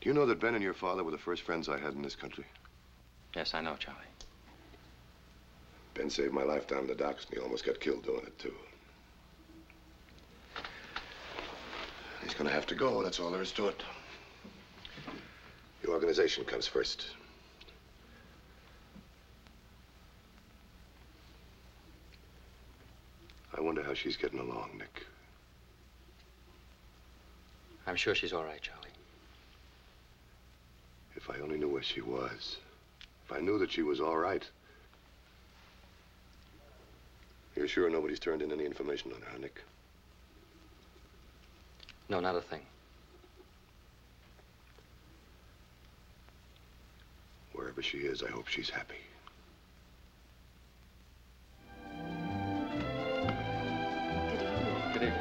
Do you know that Ben and your father were the first friends I had in this country? Yes, I know, Charlie. Ben saved my life down in the docks, and he almost got killed doing it, too. He's gonna have to go. That's all there is to it. The organization comes first. I wonder how she's getting along, Nick. I'm sure she's all right, Charlie. If I only knew where she was. If I knew that she was all right. You're sure nobody's turned in any information on her, Nick? No, not a thing. Wherever she is, I hope she's happy. Good evening.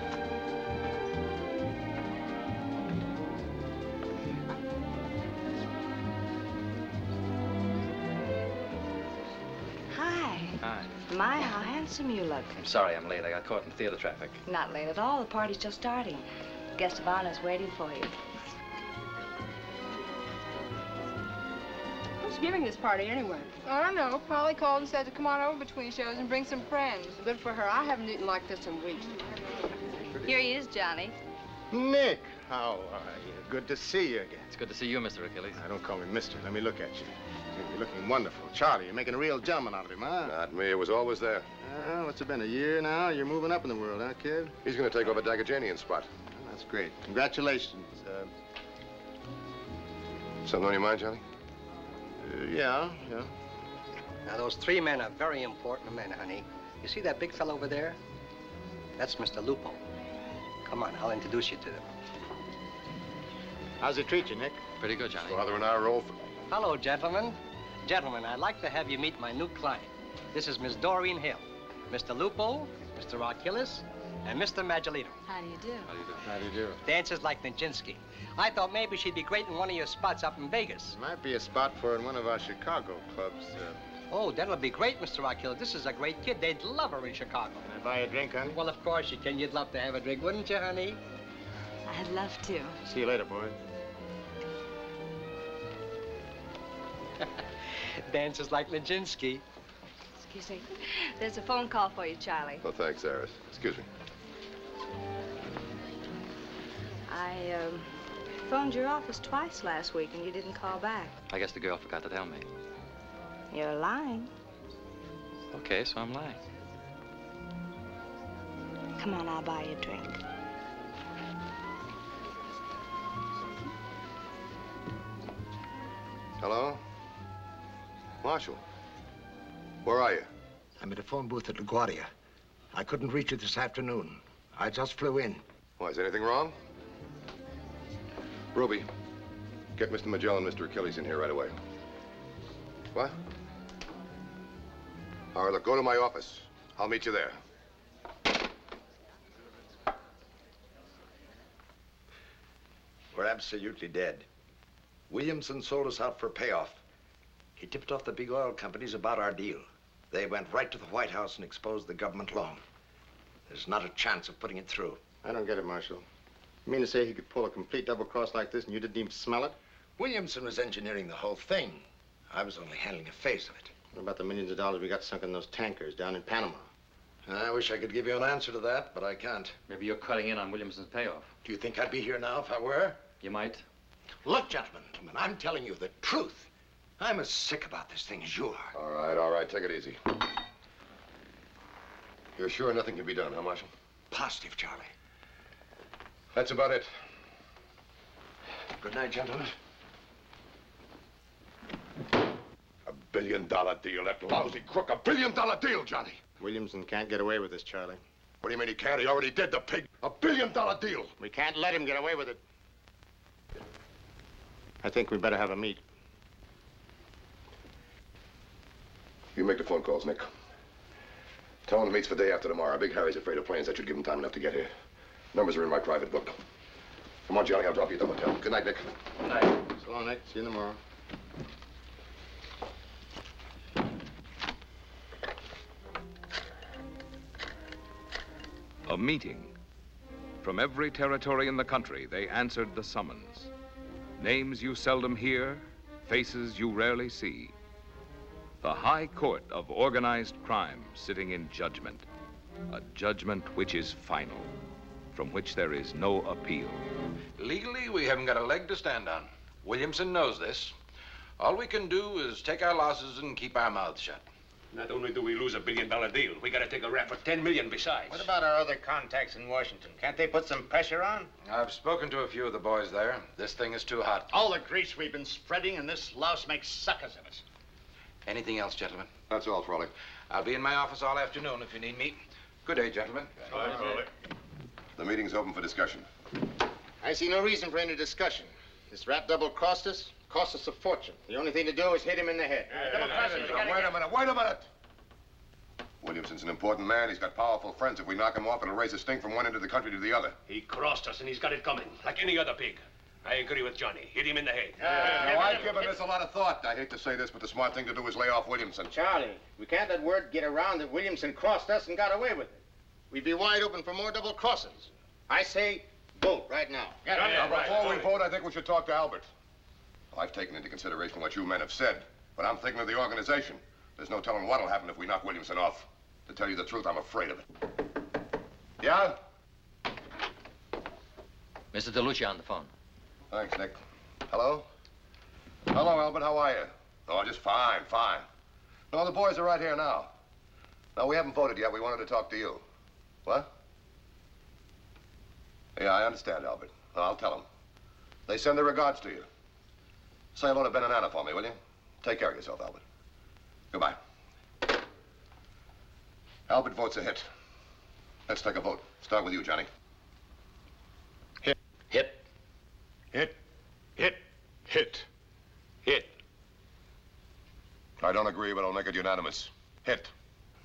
Hi. Hi. My, how handsome you look. I'm sorry I'm late. I got caught in theater traffic. Not late at all. The party's just starting. Guest of honor's waiting for you. Who's giving this party anyway? I don't know. Polly called and said to come on over between shows and bring some friends. Good for her. I haven't eaten like this in weeks. Here he is, Johnny. Nick, how are you? Good to see you again. It's good to see you, Mr. Achilles. Don't call me mister. Let me look at you. You're looking wonderful. Charlie, you're making a real gentleman out of him, huh? Not me. It was always there. What's it been, a year now? You're moving up in the world, huh, kid? He's going to take over Dagajanian's spot. That's great. Congratulations. Something on your mind, Johnny? Yeah. Now, those three men are very important men, honey. You see that big fellow over there? That's Mr. Lupo. Come on, I'll introduce you to them. How's he treat you, Nick? Pretty good, Johnny. Father and I are old. Hello, gentlemen. Gentlemen, I'd like to have you meet my new client. This is Miss Doreen Hill, Mr. Lupo, Mr. Achilles, and Mr. Maggiolito. How do you do? How do you do? Dances like Nijinsky. I thought maybe she'd be great in one of your spots up in Vegas. Might be a spot for her in one of our Chicago clubs. Oh, that'll be great, Mr. Achilles. This is a great kid. They'd love her in Chicago. Can I buy you a drink, honey? Well, of course you can. You'd love to have a drink, wouldn't you, honey? I'd love to. See you later, boy. Dances like Nijinsky. Excuse me. There's a phone call for you, Charlie. Oh, thanks, Iris. Excuse me. I phoned your office twice last week and you didn't call back. I guess the girl forgot to tell me. You're lying. Okay, so I'm lying. Come on, I'll buy you a drink. Hello? Marshal. Where are you? I'm at a phone booth at LaGuardia. I couldn't reach you this afternoon. I just flew in. Why, is anything wrong? Ruby, get Mr. Magellan and Mr. Achilles in here right away. What? All right, look, go to my office. I'll meet you there. We're absolutely dead. Williamson sold us out for payoff. He tipped off the big oil companies about our deal. They went right to the White House and exposed the government loan. There's not a chance of putting it through. I don't get it, Marshal. You mean to say he could pull a complete double cross like this and you didn't even smell it? Williamson was engineering the whole thing. I was only handling a phase of it. What about the millions of dollars we got sunk in those tankers down in Panama? I wish I could give you an answer to that, but I can't. Maybe you're cutting in on Williamson's payoff. Do you think I'd be here now if I were? You might. Look, gentlemen, I'm telling you the truth. I'm as sick about this thing as you are. All right, take it easy. You're sure nothing can be done, huh, Marshal? Positive, Charlie. That's about it. Good night, gentlemen. $1 billion deal, that lousy crook. $1 billion deal, Johnny. Williamson can't get away with this, Charlie. What do you mean he can't? He already did, the pig. $1 billion deal. We can't let him get away with it. I think we better have a meet. You make the phone calls, Nick. Tell him the meet's for the day after tomorrow. Big Harry's afraid of planes. That should give him time enough to get here. Numbers are in my private book. Come on, Johnny, I'll drop you at the hotel. Good night, Nick. Good night. So long, Nick. See you tomorrow. A meeting. From every territory in the country, they answered the summons. Names you seldom hear, faces you rarely see. The High Court of Organized Crime sitting in judgment. A judgment which is final, from which there is no appeal. Legally, we haven't got a leg to stand on. Williamson knows this. All we can do is take our losses and keep our mouths shut. Not only do we lose $1 billion deal, we gotta take a rap for $10 million besides. What about our other contacts in Washington? Can't they put some pressure on? I've spoken to a few of the boys there. This thing is too hot. All the grease we've been spreading, and this louse makes suckers of us. Anything else, gentlemen? That's all, Frawley. I'll be in my office all afternoon if you need me. Good day, gentlemen. Bye, Frawley. The meeting's open for discussion. I see no reason for any discussion. This rap double cost us a fortune. The only thing to do is hit him in the head. Wait a minute. Williamson's an important man. He's got powerful friends. If we knock him off, it'll raise a stink from one end of the country to the other. He crossed us and he's got it coming, like any other pig. I agree with Johnny. Hit him in the head. Now, I've given this a lot of thought. I hate to say this, but the smart thing to do is lay off Williamson. Charlie, we can't let word get around that Williamson crossed us and got away with it. We'd be wide open for more double crosses. I say vote right now. Before we vote, I think we should talk to Albert. I've taken into consideration what you men have said, but I'm thinking of the organization. There's no telling what'll happen if we knock Williamson off. To tell you the truth, I'm afraid of it. Yeah? Mr. DeLucia on the phone. Thanks, Nick. Hello? Hello, Albert. How are you? Oh, just fine. No, the boys are right here now. No, we haven't voted yet. We wanted to talk to you. What? Yeah, I understand, Albert. Well, I'll tell them. They send their regards to you. Say hello to Ben and Anna for me, will you? Take care of yourself, Albert. Goodbye. Albert votes a hit. Let's take a vote. Start with you, Johnny. Hit. I don't agree, but I'll make it unanimous. Hit.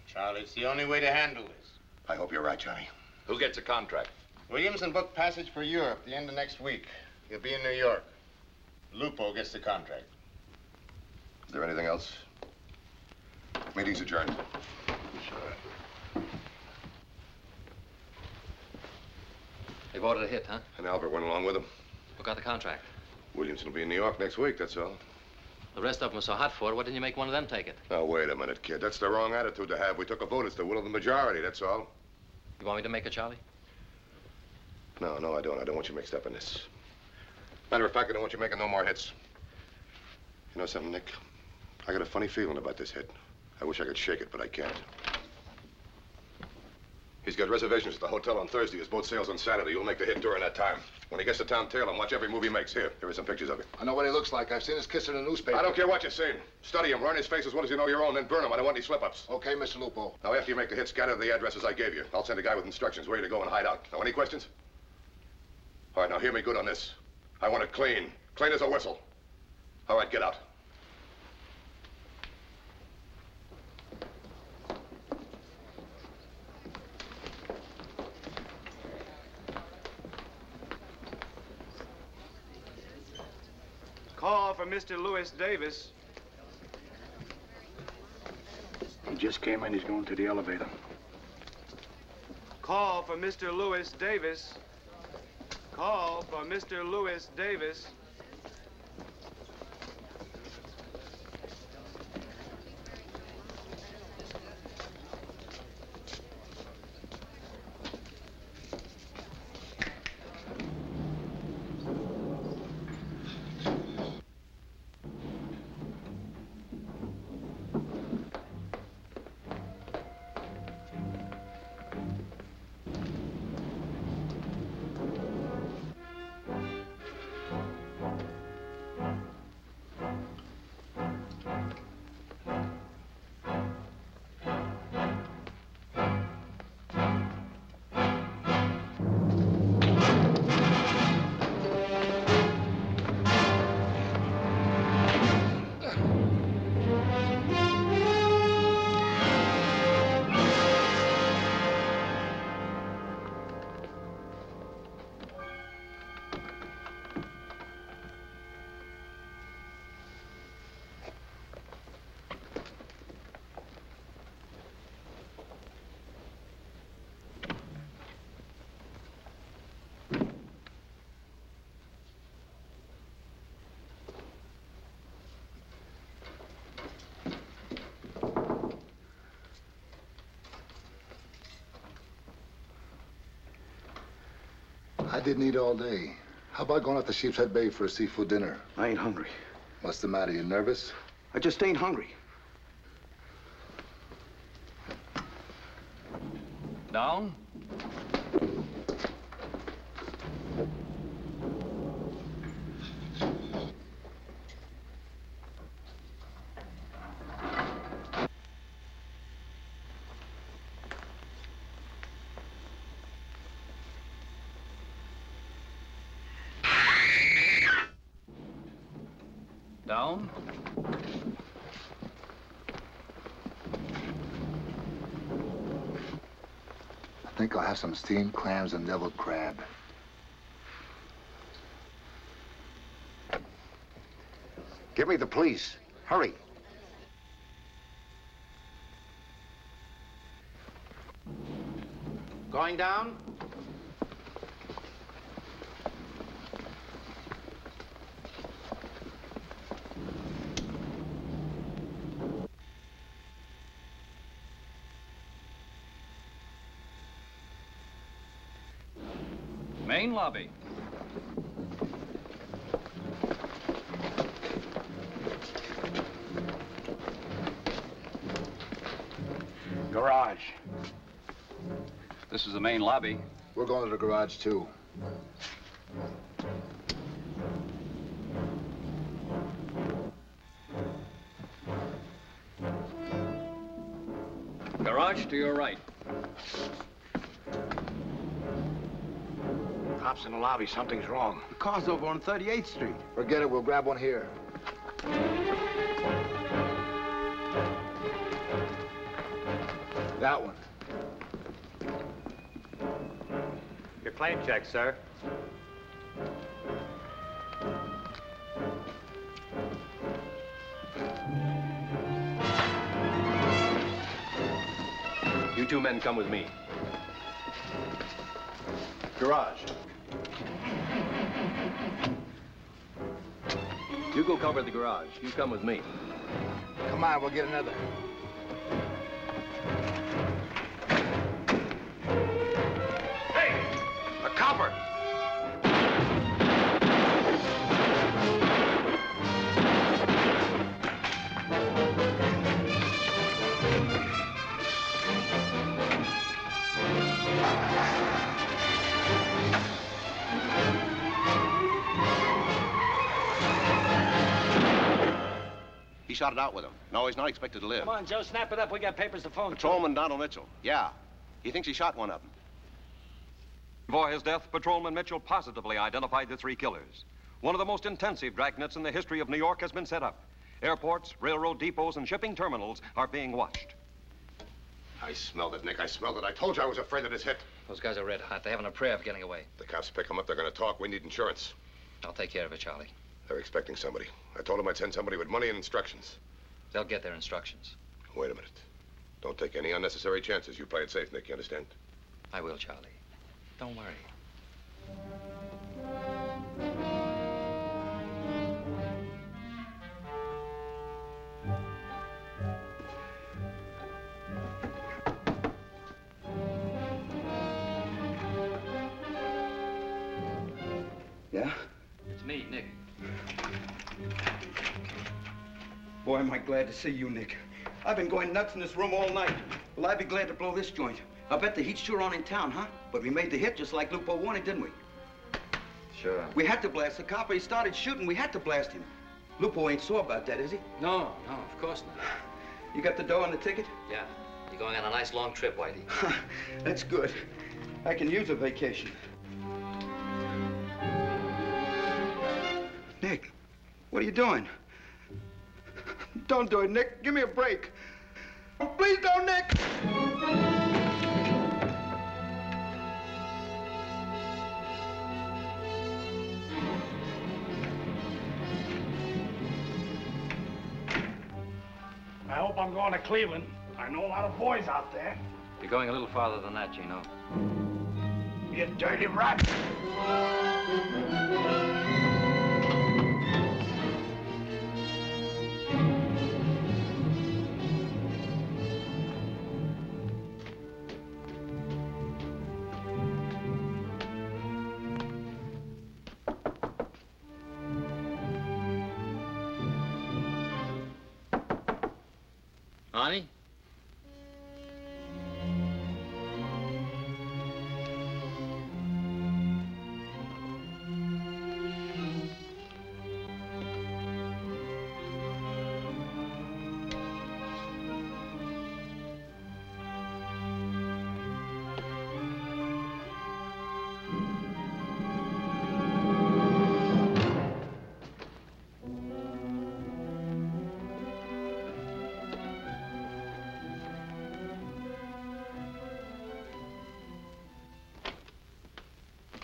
Charlie, it's the only way to handle this. I hope you're right, Johnny. Who gets a contract? Williamson booked passage for Europe the end of next week. He'll be in New York. Lupo gets the contract. Is there anything else? Meeting's adjourned. They voted a hit, huh? And Albert went along with him. Who got the contract? Williamson will be in New York next week, that's all. The rest of them were so hot for it. Why didn't you make one of them take it? Now, wait a minute, kid. That's the wrong attitude to have. We took a vote. It's the will of the majority, that's all. You want me to make it, Charlie? No, I don't. I don't want you mixed up in this. Matter of fact, I don't want you making no more hits. You know something, Nick? I got a funny feeling about this hit. I wish I could shake it, but I can't. He's got reservations at the hotel on Thursday. His boat sails on Saturday. You'll make the hit during that time. When he gets to town, tail him. Watch every move he makes. Here are some pictures of him. I know what he looks like. I've seen his kiss in the newspaper. I don't care what you've seen. Study him. Learn his face as well as you know your own, then burn him. I don't want any slip-ups. Okay, Mr. Lupo. Now, after you make the hit, scatter to the addresses I gave you. I'll send a guy with instructions where you to go and hide out. Now, any questions? All right, now, hear me good on this. I want it clean. Clean as a whistle. All right, get out. Call for Mr. Louis Davis. He just came in. He's going to the elevator. Call for Mr. Louis Davis. Call for Mr. Louis Davis. I didn't eat all day. How about going out to Sheepshead Bay for a seafood dinner? I ain't hungry. What's the matter? You nervous? I just ain't hungry. Down. Down. I think I'll have some steamed clams and deviled crab. Give me the police. Hurry. Going down? Main lobby. Garage. This is the main lobby. We're going to the garage, too. Garage to your right. Cops in the lobby. Something's wrong. The car's over on 38th Street. Forget it. We'll grab one here. That one. Your claim check, sir. You two men come with me. Garage. You go cover the garage. You come with me. Come on, we'll get another. Hey! A copper! He shot it out with him. No, he's not expected to live. Come on, Joe, snap it up. We got papers to phone. Patrolman Donald Mitchell. Yeah. He thinks he shot one of them. Before his death, Patrolman Mitchell positively identified the three killers. One of the most intensive dragnets in the history of New York has been set up. Airports, railroad depots, and shipping terminals are being watched. I smelled it, Nick. I smelled it. I told you I was afraid of this hit. Those guys are red hot. They haven't a prayer of getting away. The cops pick them up. They're going to talk. We need insurance. I'll take care of it, Charlie. They're expecting somebody. I told them I'd send somebody with money and instructions. They'll get their instructions. Wait a minute. Don't take any unnecessary chances. You play it safe, Nick, you understand? I will, Charlie. Don't worry. Yeah? It's me, Nick. Boy, am I glad to see you, Nick. I've been going nuts in this room all night. Well, I'd be glad to blow this joint. I bet the heat's sure on in town, huh? But we made the hit just like Lupo wanted, didn't we? Sure. We had to blast the cop. He started shooting. We had to blast him. Lupo ain't sore about that, is he? No, of course not. You got the dough and the ticket? Yeah. You're going on a nice long trip, Whitey. That's good. I can use a vacation. Nick, what are you doing? Don't do it, Nick. Give me a break. Please don't, Nick! I hope I'm going to Cleveland. I know a lot of boys out there. You're going a little farther than that, Gino. You dirty rat! Honey?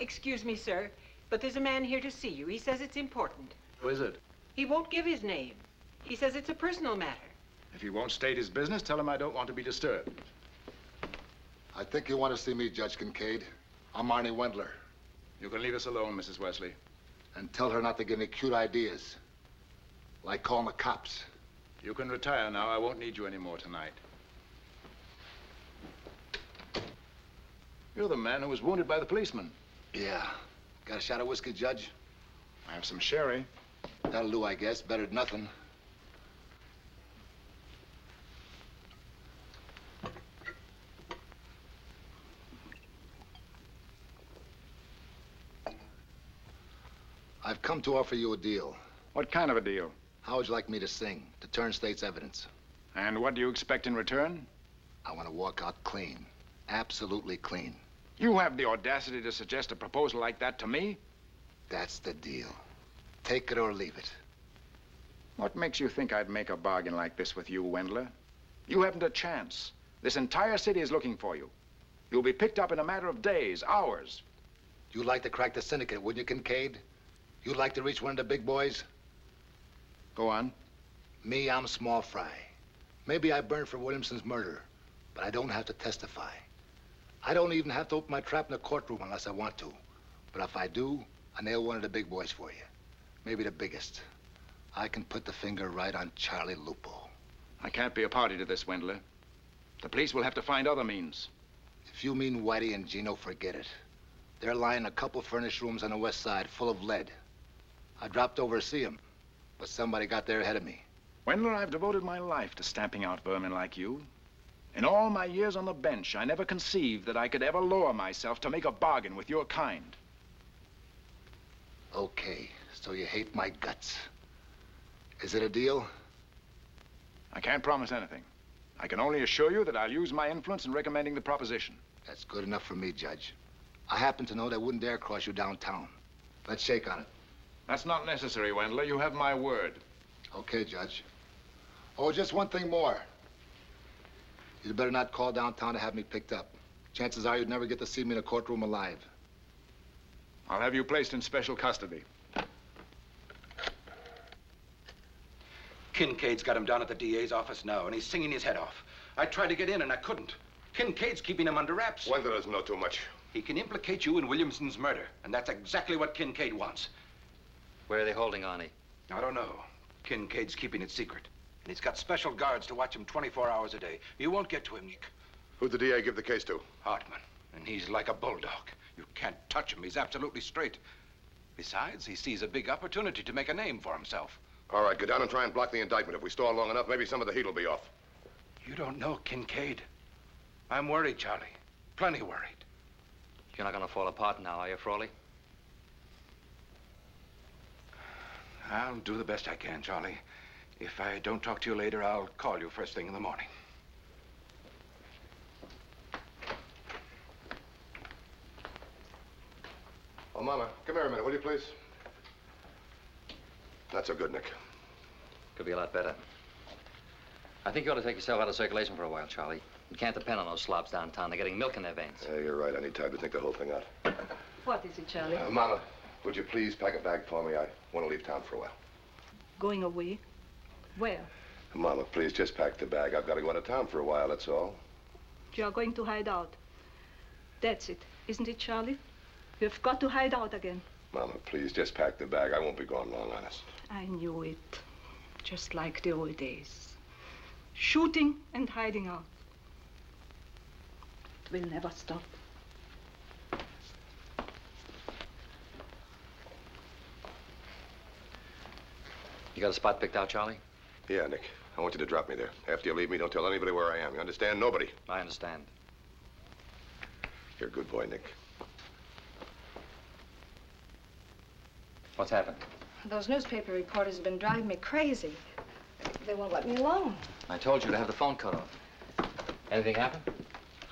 Excuse me, sir, but there's a man here to see you. He says it's important. Who is it? He won't give his name. He says it's a personal matter. If he won't state his business, tell him I don't want to be disturbed. I think you want to see me, Judge Kincaid. I'm Arnie Wendler. You can leave us alone, Mrs. Wesley. And tell her not to give me cute ideas. Like calling the cops. You can retire now. I won't need you anymore tonight. You're the man who was wounded by the policeman. Yeah. Got a shot of whiskey, Judge? I have some sherry. That'll do, I guess. Better than nothing. I've come to offer you a deal. What kind of a deal? How would you like me to sing? To turn state's evidence? And what do you expect in return? I want to walk out clean. Absolutely clean. You have the audacity to suggest a proposal like that to me? That's the deal. Take it or leave it. What makes you think I'd make a bargain like this with you, Wendler? You haven't a chance. This entire city is looking for you. You'll be picked up in a matter of days, hours. You'd like to crack the syndicate, wouldn't you, Kincaid? You'd like to reach one of the big boys? Go on. Me, I'm small fry. Maybe I burned for Williamson's murder, but I don't have to testify. I don't even have to open my trap in the courtroom unless I want to. But if I do, I nail one of the big boys for you. Maybe the biggest. I can put the finger right on Charlie Lupo. I can't be a party to this, Wendler. The police will have to find other means. If you mean Whitey and Gino, forget it. They're lying in a couple furnished rooms on the west side full of lead. I dropped over to see them, but somebody got there ahead of me. Wendler, I've devoted my life to stamping out vermin like you. In all my years on the bench, I never conceived that I could ever lower myself to make a bargain with your kind. Okay, so you hate my guts. Is it a deal? I can't promise anything. I can only assure you that I'll use my influence in recommending the proposition. That's good enough for me, Judge. I happen to know they wouldn't dare cross you downtown. Let's shake on it. That's not necessary, Wendler. You have my word. Okay, Judge. Oh, just one thing more. You'd better not call downtown to have me picked up. Chances are you'd never get to see me in a courtroom alive. I'll have you placed in special custody. Kincaid's got him down at the DA's office now, and he's singing his head off. I tried to get in, and I couldn't. Kincaid's keeping him under wraps. Wendler doesn't know too much. He can implicate you in Williamson's murder, and that's exactly what Kincaid wants. Where are they holding Arnie? I don't know. Kincaid's keeping it secret. And he's got special guards to watch him 24 hours a day. You won't get to him, Nick. Who'd the DA give the case to? Hartman. And he's like a bulldog. You can't touch him. He's absolutely straight. Besides, he sees a big opportunity to make a name for himself. All right, go down and try and block the indictment. If we stall long enough, maybe some of the heat will be off. You don't know Kincaid. I'm worried, Charlie. Plenty worried. You're not going to fall apart now, are you, Frawley? I'll do the best I can, Charlie. If I don't talk to you later, I'll call you first thing in the morning. Oh, Mama, come here a minute, will you, please? Not so good, Nick. Could be a lot better. I think you ought to take yourself out of circulation for a while, Charlie. You can't depend on those slobs downtown. They're getting milk in their veins. Yeah, you're right. I need time to think the whole thing out. What is it, Charlie? Mama, would you please pack a bag for me? I want to leave town for a while. Going away? Where? Mama, please just pack the bag. I've got to go into town for a while, that's all. You are going to hide out. That's it, isn't it, Charlie? You've got to hide out again. Mama, please just pack the bag. I won't be gone long, honest. I knew it. Just like the old days. Shooting and hiding out. It will never stop. You got a spot picked out, Charlie? Yeah, Nick. I want you to drop me there. After you leave me, don't tell anybody where I am. You understand? Nobody. I understand. You're a good boy, Nick. What's happened? Those newspaper reporters have been driving me crazy. They won't let me alone. I told you to have the phone cut off. Anything happen?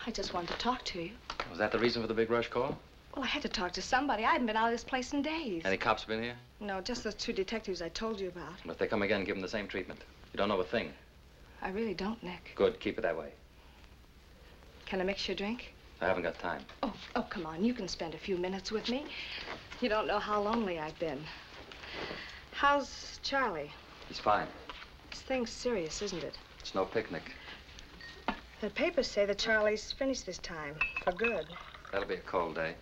I just wanted to talk to you. Was that the reason for the big rush call? Well, I had to talk to somebody. I haven't been out of this place in days. Any cops been here? No, just those two detectives I told you about. Well, if they come again, give them the same treatment. You don't know a thing. I really don't, Nick. Good, keep it that way. Can I mix you a drink? I haven't got time. Oh, come on. You can spend a few minutes with me. You don't know how lonely I've been. How's Charlie? He's fine. This thing's serious, isn't it? It's no picnic. The papers say that Charlie's finished this time, for good. That'll be a cold day.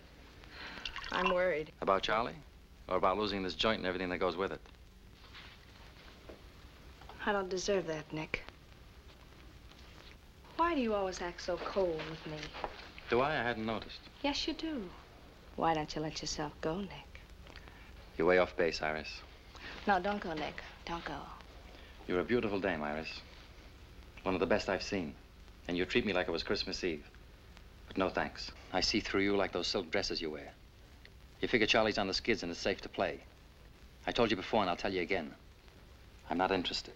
I'm worried. About Charlie? Or about losing this joint and everything that goes with it? I don't deserve that, Nick. Why do you always act so cold with me? Do I? I hadn't noticed. Yes, you do. Why don't you let yourself go, Nick? You're way off base, Iris. No, don't go, Nick. Don't go. You're a beautiful dame, Iris. One of the best I've seen. And you treat me like it was Christmas Eve. But no thanks. I see through you like those silk dresses you wear. You figure Charlie's on the skids and it's safe to play. I told you before and I'll tell you again. I'm not interested.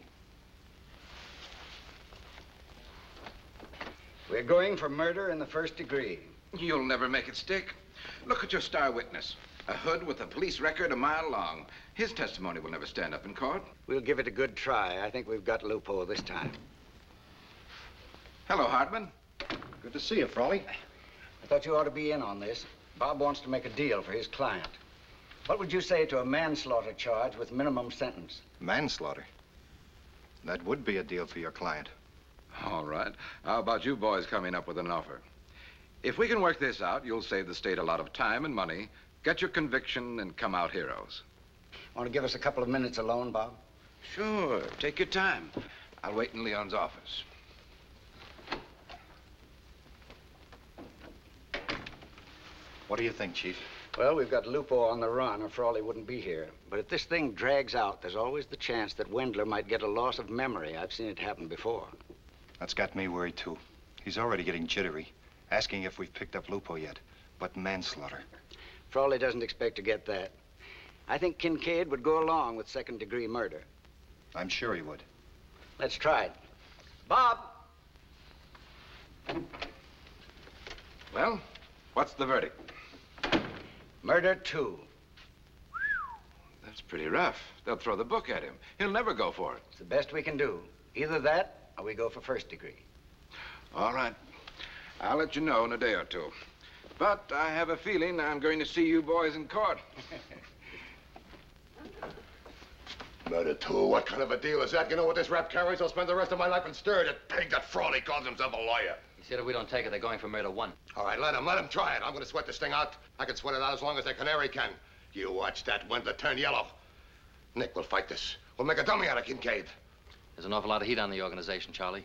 We're going for murder in the first degree. You'll never make it stick. Look at your star witness. A hood with a police record a mile long. His testimony will never stand up in court. We'll give it a good try. I think we've got Lupo this time. Hello, Hartman. Good to see you, Frawley. I thought you ought to be in on this. Bob wants to make a deal for his client. What would you say to a manslaughter charge with minimum sentence? Manslaughter? That would be a deal for your client. All right. How about you boys coming up with an offer? If we can work this out, you'll save the state a lot of time and money, get your conviction, and come out heroes. Want to give us a couple of minutes alone, Bob? Sure. Take your time. I'll wait in Leon's office. What do you think, Chief? Well, we've got Lupo on the run, or Frawley wouldn't be here. But if this thing drags out, there's always the chance that Wendler might get a loss of memory. I've seen it happen before. That's got me worried, too. He's already getting jittery, asking if we've picked up Lupo yet. But manslaughter. Frawley doesn't expect to get that. I think Kincaid would go along with second-degree murder. I'm sure he would. Let's try it. Bob! Well, what's the verdict? Murder 2. That's pretty rough. They'll throw the book at him. He'll never go for it. It's the best we can do. Either that, or we go for first degree. All right. I'll let you know in a day or two. But I have a feeling I'm going to see you boys in court. Murder too? What kind of a deal is that? You know what this rap carries? I'll spend the rest of my life in stir. That pig, that Frawley, calls himself a lawyer. He said if we don't take it, they're going for murder 1. All right, let him try it. I'm gonna sweat this thing out. I can sweat it out as long as the canary can. You watch that Wendler turn yellow. Nick, we'll fight this. We'll make a dummy out of Kincaid. There's an awful lot of heat on the organization, Charlie.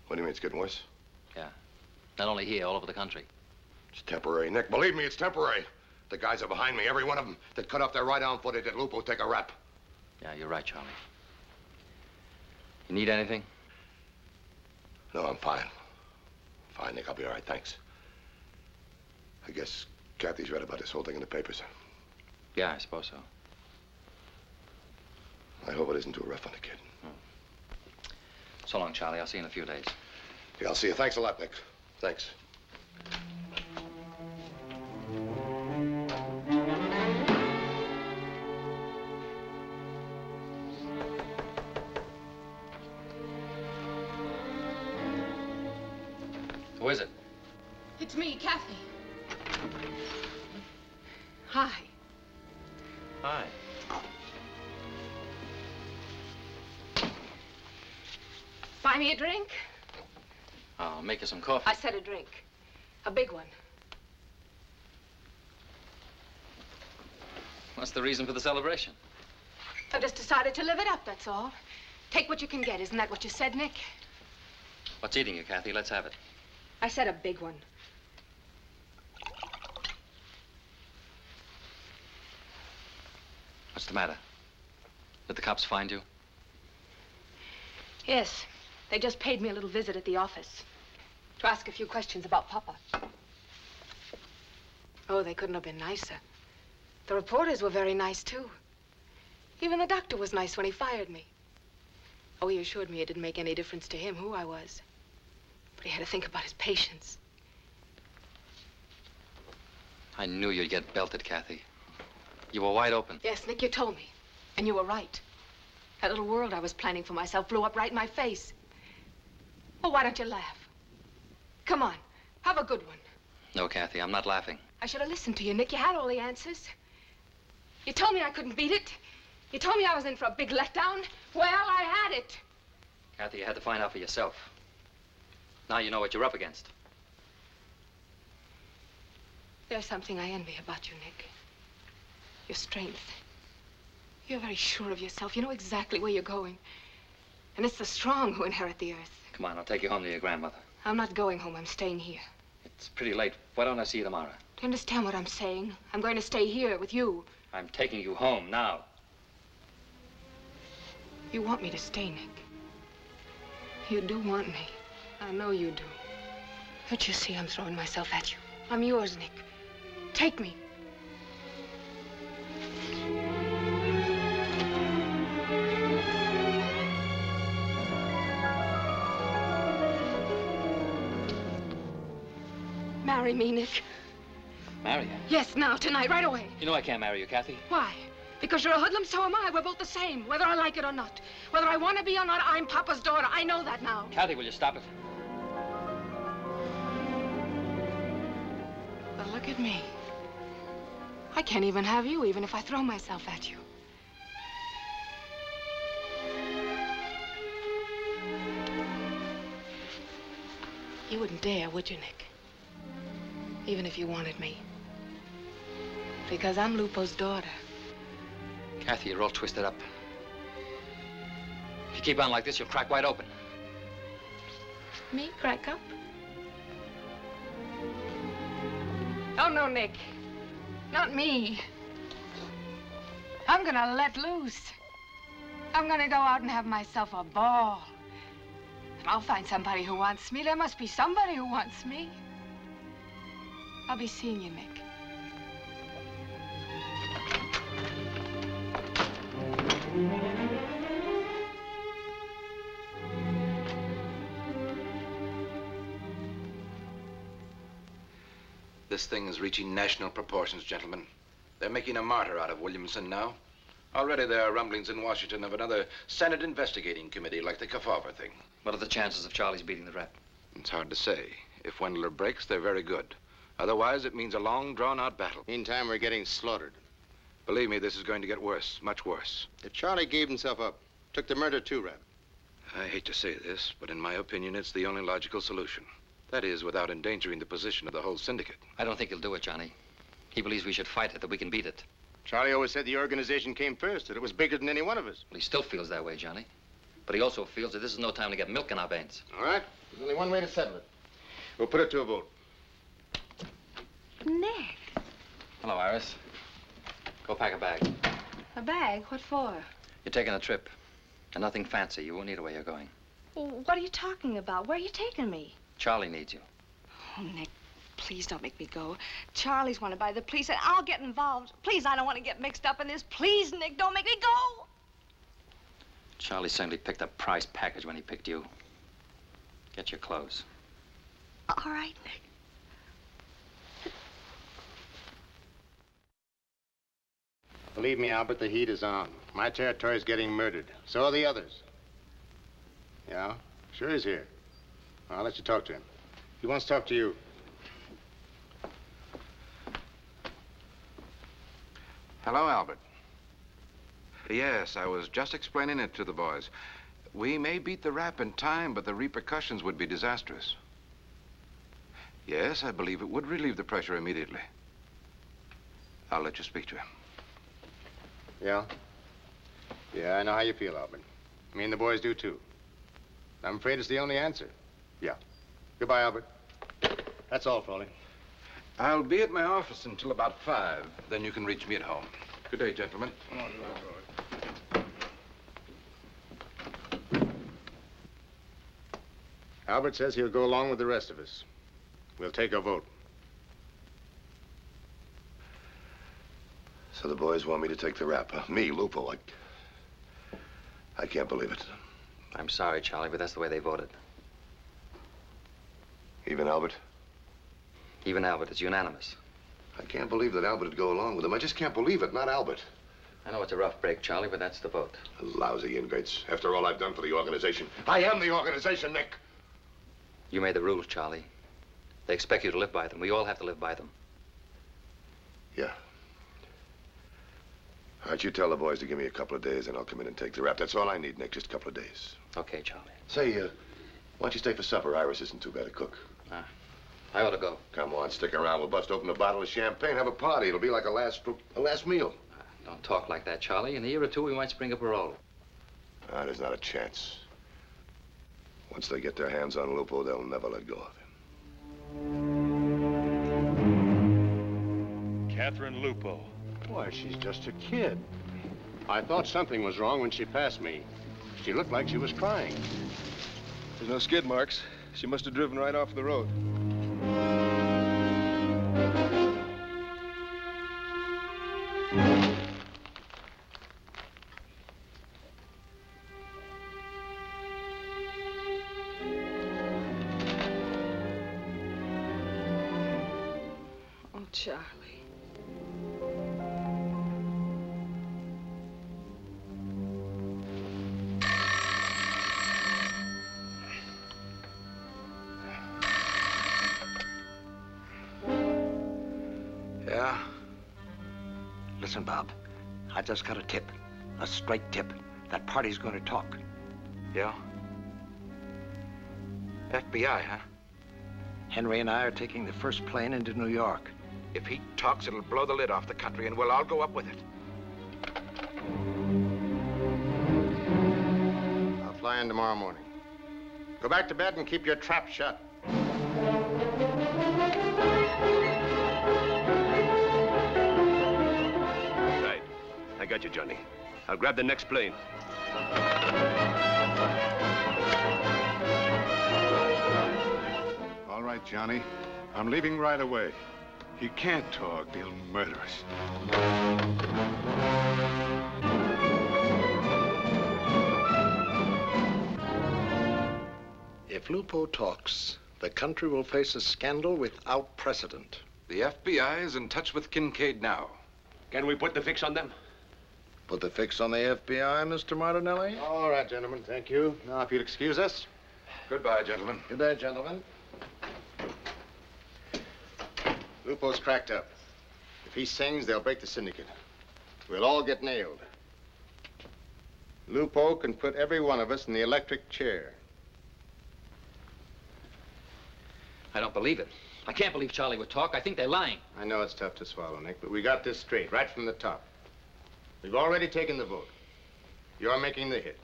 What do you mean, it's getting worse? Yeah. Not only here, all over the country. It's temporary, Nick. Believe me, it's temporary. The guys are behind me, every one of them. That cut off their right arm before they did Lupo take a rap. Yeah, you're right, Charlie. You need anything? No, I'm fine. Fine, Nick. I'll be all right, thanks. I guess Kathy's read about this whole thing in the papers. Yeah, I suppose so. I hope it isn't too rough on the kid. So long, Charlie. I'll see you in a few days. Yeah, I'll see you. Thanks a lot, Nick. Thanks. Who is it? It's me, Kathy. Hi. Hi. Buy me a drink? I'll make you some coffee. I said a drink. A big one. What's the reason for the celebration? I've just decided to live it up, that's all. Take what you can get. Isn't that what you said, Nick? What's eating you, Kathy? Let's have it. I said a big one. What's the matter? Did the cops find you? Yes. They just paid me a little visit at the office to ask a few questions about Papa. Oh, they couldn't have been nicer. The reporters were very nice, too. Even the doctor was nice when he fired me. Oh, he assured me it didn't make any difference to him who I was. But he had to think about his patients. I knew you'd get belted, Kathy. You were wide open. Yes, Nick, you told me. And you were right. That little world I was planning for myself blew up right in my face. Oh, why don't you laugh? Come on, have a good one. No, Kathy, I'm not laughing. I should have listened to you, Nick. You had all the answers. You told me I couldn't beat it. You told me I was in for a big letdown. Well, I had it. Kathy, you had to find out for yourself. Now you know what you're up against. There's something I envy about you, Nick. Your strength. You're very sure of yourself. You know exactly where you're going. And it's the strong who inherit the earth. Come on, I'll take you home to your grandmother. I'm not going home. I'm staying here. It's pretty late. Why don't I see you tomorrow? Do you understand what I'm saying? I'm going to stay here with you. I'm taking you home now. You want me to stay, Nick. You do want me. I know you do. Don't you see I'm throwing myself at you? I'm yours, Nick. Take me. Marry me, Nick. Marry you? Yes, now, tonight, right away. You know I can't marry you, Kathy. Why? Because you're a hoodlum, so am I. We're both the same, whether I like it or not. Whether I want to be or not, I'm Papa's daughter. I know that now. Kathy, will you stop it? But look at me. I can't even have you, even if I throw myself at you. You wouldn't dare, would you, Nick? Even if you wanted me. Because I'm Lupo's daughter. Kathy, you're all twisted up. If you keep on like this, you'll crack wide open. Me crack up? Oh, no, Nick. Not me. I'm gonna let loose. I'm gonna go out and have myself a ball. And I'll find somebody who wants me. There must be somebody who wants me. I'll be seeing you, Nick. This thing is reaching national proportions, gentlemen. They're making a martyr out of Williamson now. Already there are rumblings in Washington of another Senate investigating committee like the Kefauver thing. What are the chances of Charlie's beating the rep? It's hard to say. If Wendler breaks, they're very good. Otherwise, it means a long, drawn-out battle. Meantime, we're getting slaughtered. Believe me, this is going to get worse, much worse. If Charlie gave himself up, took the murder too, Rabbit. I hate to say this, but in my opinion, it's the only logical solution. That is, without endangering the position of the whole syndicate. I don't think he'll do it, Johnny. He believes we should fight it, that we can beat it. Charlie always said the organization came first, that it was bigger than any one of us. Well, he still feels that way, Johnny. But he also feels that this is no time to get milk in our veins. All right. There's only one way to settle it. We'll put it to a vote. Nick. Hello, Iris. Go pack a bag. A bag? What for? You're taking a trip. And nothing fancy. You won't need it where you're going. What are you talking about? Where are you taking me? Charlie needs you. Oh, Nick, please don't make me go. Charlie's wanted by the police, and I'll get involved. Please, I don't want to get mixed up in this. Please, Nick, don't make me go. Charlie certainly picked a prize package when he picked you. Get your clothes. All right, Nick. Believe me, Albert, the heat is on. My territory's getting murdered. So are the others. Yeah? Sure he's here. I'll let you talk to him. He wants to talk to you. Hello, Albert. Yes, I was just explaining it to the boys. We may beat the rap in time, but the repercussions would be disastrous. Yes, I believe it would relieve the pressure immediately. I'll let you speak to him. Yeah? Yeah, I know how you feel, Albert. Me and the boys do, too. I'm afraid it's the only answer. Yeah. Goodbye, Albert. That's all, Frawley. I'll be at my office until about 5. Then you can reach me at home. Good day, gentlemen. Albert says he'll go along with the rest of us. We'll take a vote. So the boys want me to take the rap, huh? Me, Lupo. I can't believe it. I'm sorry, Charlie, but that's the way they voted. Even Albert? Even Albert. It's unanimous. I can't believe that Albert would go along with him. I just can't believe it, not Albert. I know it's a rough break, Charlie, but that's the vote. Lousy ingrates. After all I've done for the organization. I am the organization, Nick. You made the rules, Charlie. They expect you to live by them. We all have to live by them. Yeah. All right, you tell the boys to give me a couple of days, and I'll come in and take the rap. That's all I need, Nick, just a couple of days. Okay, Charlie. Say, why don't you stay for supper? Iris isn't too bad a cook. I ought to go. Come on, stick around. We'll bust open a bottle of champagne, have a party. It'll be like a last meal. Don't talk like that, Charlie. In a year or two, we might spring a parole. There's not a chance. Once they get their hands on Lupo, they'll never let go of him. Catherine Lupo. Why, she's just a kid. I thought something was wrong when she passed me. She looked like she was crying. There's no skid marks. She must have driven right off the road. Oh, Charlie. Yeah? Listen, Bob. I just got a tip. A straight tip. That party's going to talk. Yeah? FBI, huh? Henry and I are taking the first plane into New York. If he talks, it'll blow the lid off the country, and we'll all go up with it. I'll fly in tomorrow morning. Go back to bed and keep your trap shut. Right. I got you, Johnny. I'll grab the next plane. All right, Johnny. I'm leaving right away. He can't talk. They'll murder us. If Lupo talks, the country will face a scandal without precedent. The FBI is in touch with Kincaid now. Can we put the fix on them? Put the fix on the FBI, Mr. Martinelli? All right, gentlemen, thank you. Now, if you'd excuse us. Goodbye, gentlemen. Good day, gentlemen. Lupo's cracked up. If he sings, they'll break the syndicate. We'll all get nailed. Lupo can put every one of us in the electric chair. I don't believe it. I can't believe Charlie would talk. I think they're lying. I know it's tough to swallow, Nick, but we got this straight, right from the top. We've already taken the vote. You're making the hit.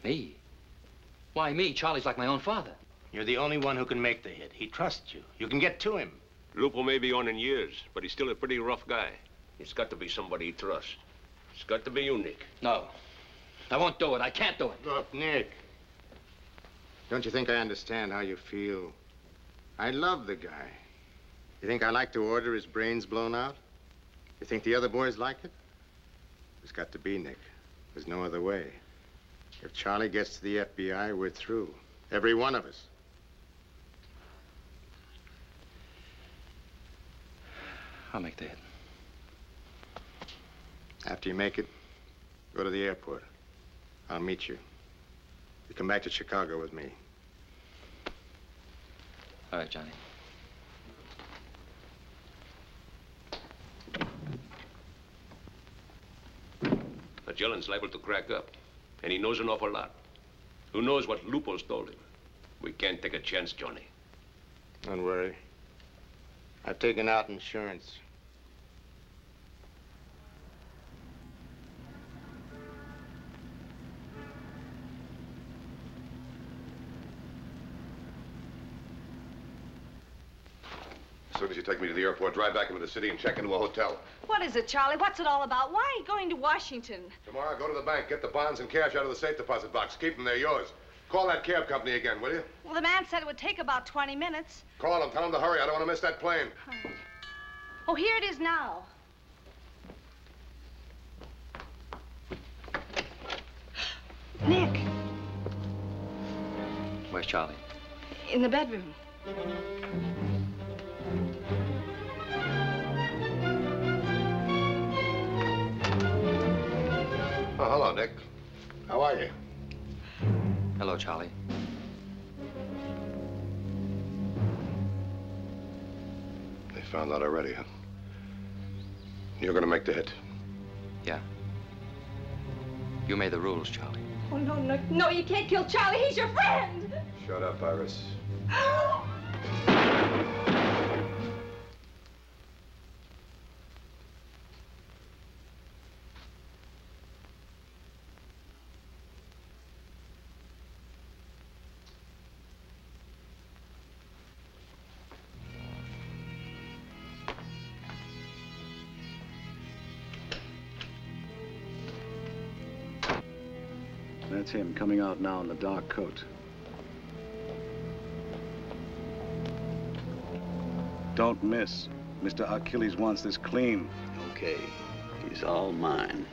Me? Why me? Charlie's like my own father. You're the only one who can make the hit. He trusts you. You can get to him. Lupo may be on in years, but he's still a pretty rough guy. It's got to be somebody he trusts. It's got to be you, Nick. No. I won't do it. I can't do it. Look, Nick. Don't you think I understand how you feel? I love the guy. You think I like to order his brains blown out? You think the other boys like it? It's got to be, Nick. There's no other way. If Charlie gets to the FBI, we're through. Every one of us. I'll make the hit. After you make it, go to the airport. I'll meet you. You come back to Chicago with me. All right, Johnny. Magellan's liable to crack up, and he knows an awful lot. Who knows what Lupo's told him? We can't take a chance, Johnny. Don't worry. I've taken out insurance. As soon as you take me to the airport, drive back into the city and check into a hotel. What is it, Charlie? What's it all about? Why are you going to Washington? Tomorrow, go to the bank, get the bonds and cash out of the safe deposit box. Keep them, they're yours. Call that cab company again, will you? Well, the man said it would take about 20 minutes. Call them, tell them to hurry. I don't want to miss that plane. Oh, here it is now. Nick, Where's Charlie? in the bedroom. Oh, hello, Nick. How are you? Hello, Charlie. They found out already, huh? You're gonna make the hit. Yeah. You made the rules, Charlie. Oh, no, no, no, you can't kill Charlie. He's your friend. Shut up, Iris. That's him coming out now in the dark coat. Don't miss. Mr. Achilles wants this clean. Okay. He's all mine.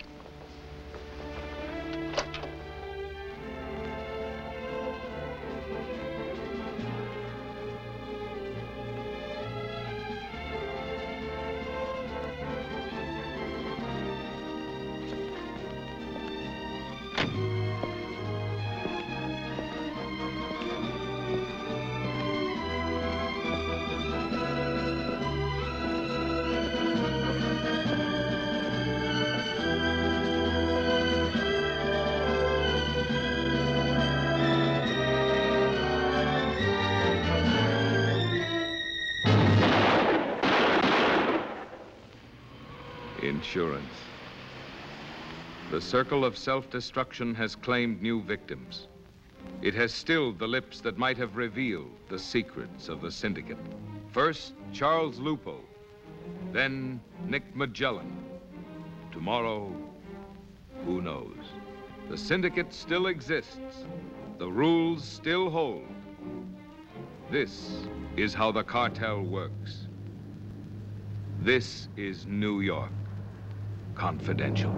Insurance. The circle of self-destruction has claimed new victims. It has stilled the lips that might have revealed the secrets of the syndicate. First, Charles Lupo. Then, Nick Magellan. Tomorrow, who knows? The syndicate still exists. The rules still hold. This is how the cartel works. This is New York Confidential.